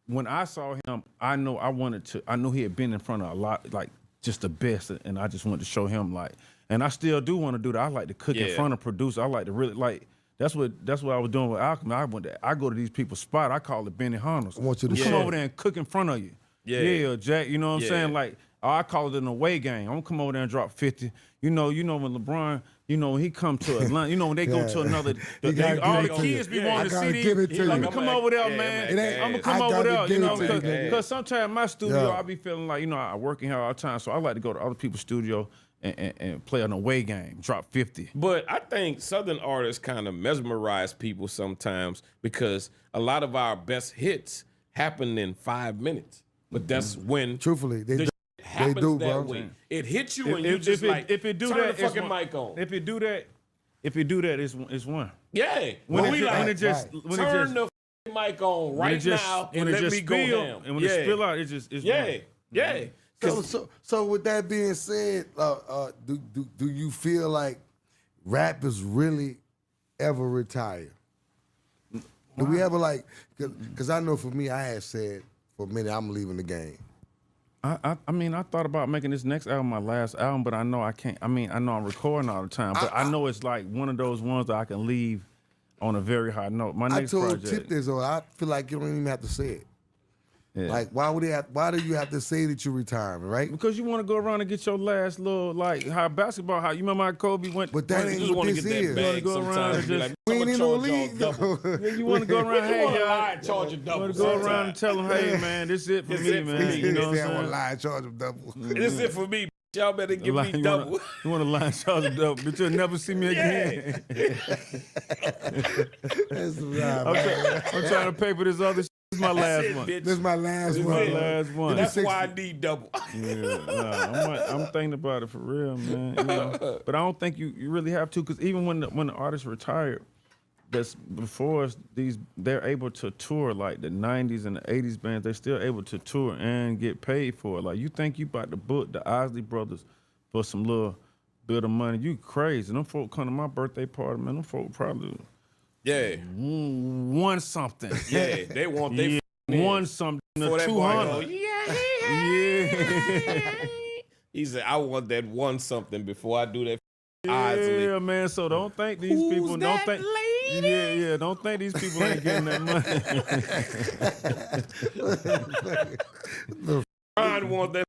when I saw him, I knew he had been in front of a lot, like just the best, and I just wanted to show him like, and I still do want to do that. I like to cook in front of produce. I like to really like. That's what I was doing with Alchemy. I go to these people's spot. I call it Benny Hanna's. I want you to come over there and cook in front of you. Yeah, Jack. You know what I'm saying? Like I call it an away game. I'm gonna come over there and drop 50. You know when LeBron. You know, when he come to Atlanta, you know, when they go to another, all the kids be wanting to see these. Let me come over there, man. I'm going to come over there, you know, because sometimes my studio, I be feeling like, you know, I working here all the time, so I like to go to other people's studio and play an away game, drop 50. But I think Southern artists kind of mesmerize people sometimes because a lot of our best hits happen in 5 minutes. But that's when... Truthfully, they happens do, that bro. way. It hits you and you just like if it do turn that, the fucking mic on. If it do that, it's one. Yeah. When we turn the mic on right now and let me go down. And when it spill out, it's one. Yeah. So with that being said, do you feel like rap is really ever retired? Do we ever like? Because I know for me, I had said for a minute I'm leaving the game. I mean, I thought about making this next album my last album, but I know I can't. I mean, I know I'm recording all the time, but I know it's like one of those ones that I can leave on a very high note. My next project. I told Tip this, though. I feel like you don't even have to say it. Yeah. Like, why do you have to say that you're retiring, right? Because you want to go around and get your last little, like, how basketball, how you remember how Kobe went? But that You ain't just what want to this get is. that bag go around sometimes. and Be just- like, We I'ma ain't in no charge y'all league, double. though. You want to go around, hey, You wanna y'all. lie and charge a You double. want to go around sometimes. and tell them, hey, man, this it for This me, it for man. me. You know what I'm Say I want to saying? lie and charge them double. This is it for me. Y'all better give Like, me double. You want to lie and charge a double, but you'll never see me again. That's right, I'm trying to pay for this other shit. This is my last That's it, one. bitch. This is my last This is one. it. Last one. That's why I need double. I'm thinking about it for real, man. You know? But I don't think you really have to, because even when the artists retired, that's before us, they're able to tour, like the 90s and the 80s bands, they're still able to tour and get paid for it. Like, you think you about to book the Isley Brothers for some little bit of money, you crazy. Them folk come to my birthday party, man, them folk probably won something. Yeah, they want they won something. for that boy. 200. Yeah. He said, I want that one something before I do that. Isley. Yeah, man. So don't think these people don't think. Yeah. Don't think these people ain't getting that money. Ron want that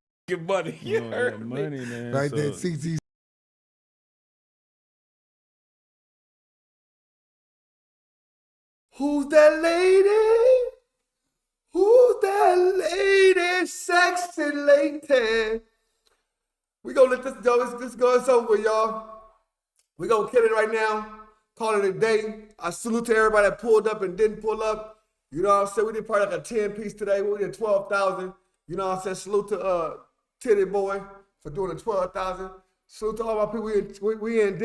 money. You heard me. Money, man. Right So, there, CT. Who's that lady? Who's that lady? Sexy lady. We gonna let this go. This goes over, y'all. We gonna kill it right now. Call it a day. I salute to everybody that pulled up and didn't pull up. You know what I'm saying? We did probably like a 10-piece today. We did 12,000. You know what I'm saying? Salute to Titty Boy for doing the 12,000. Salute to all my people. We in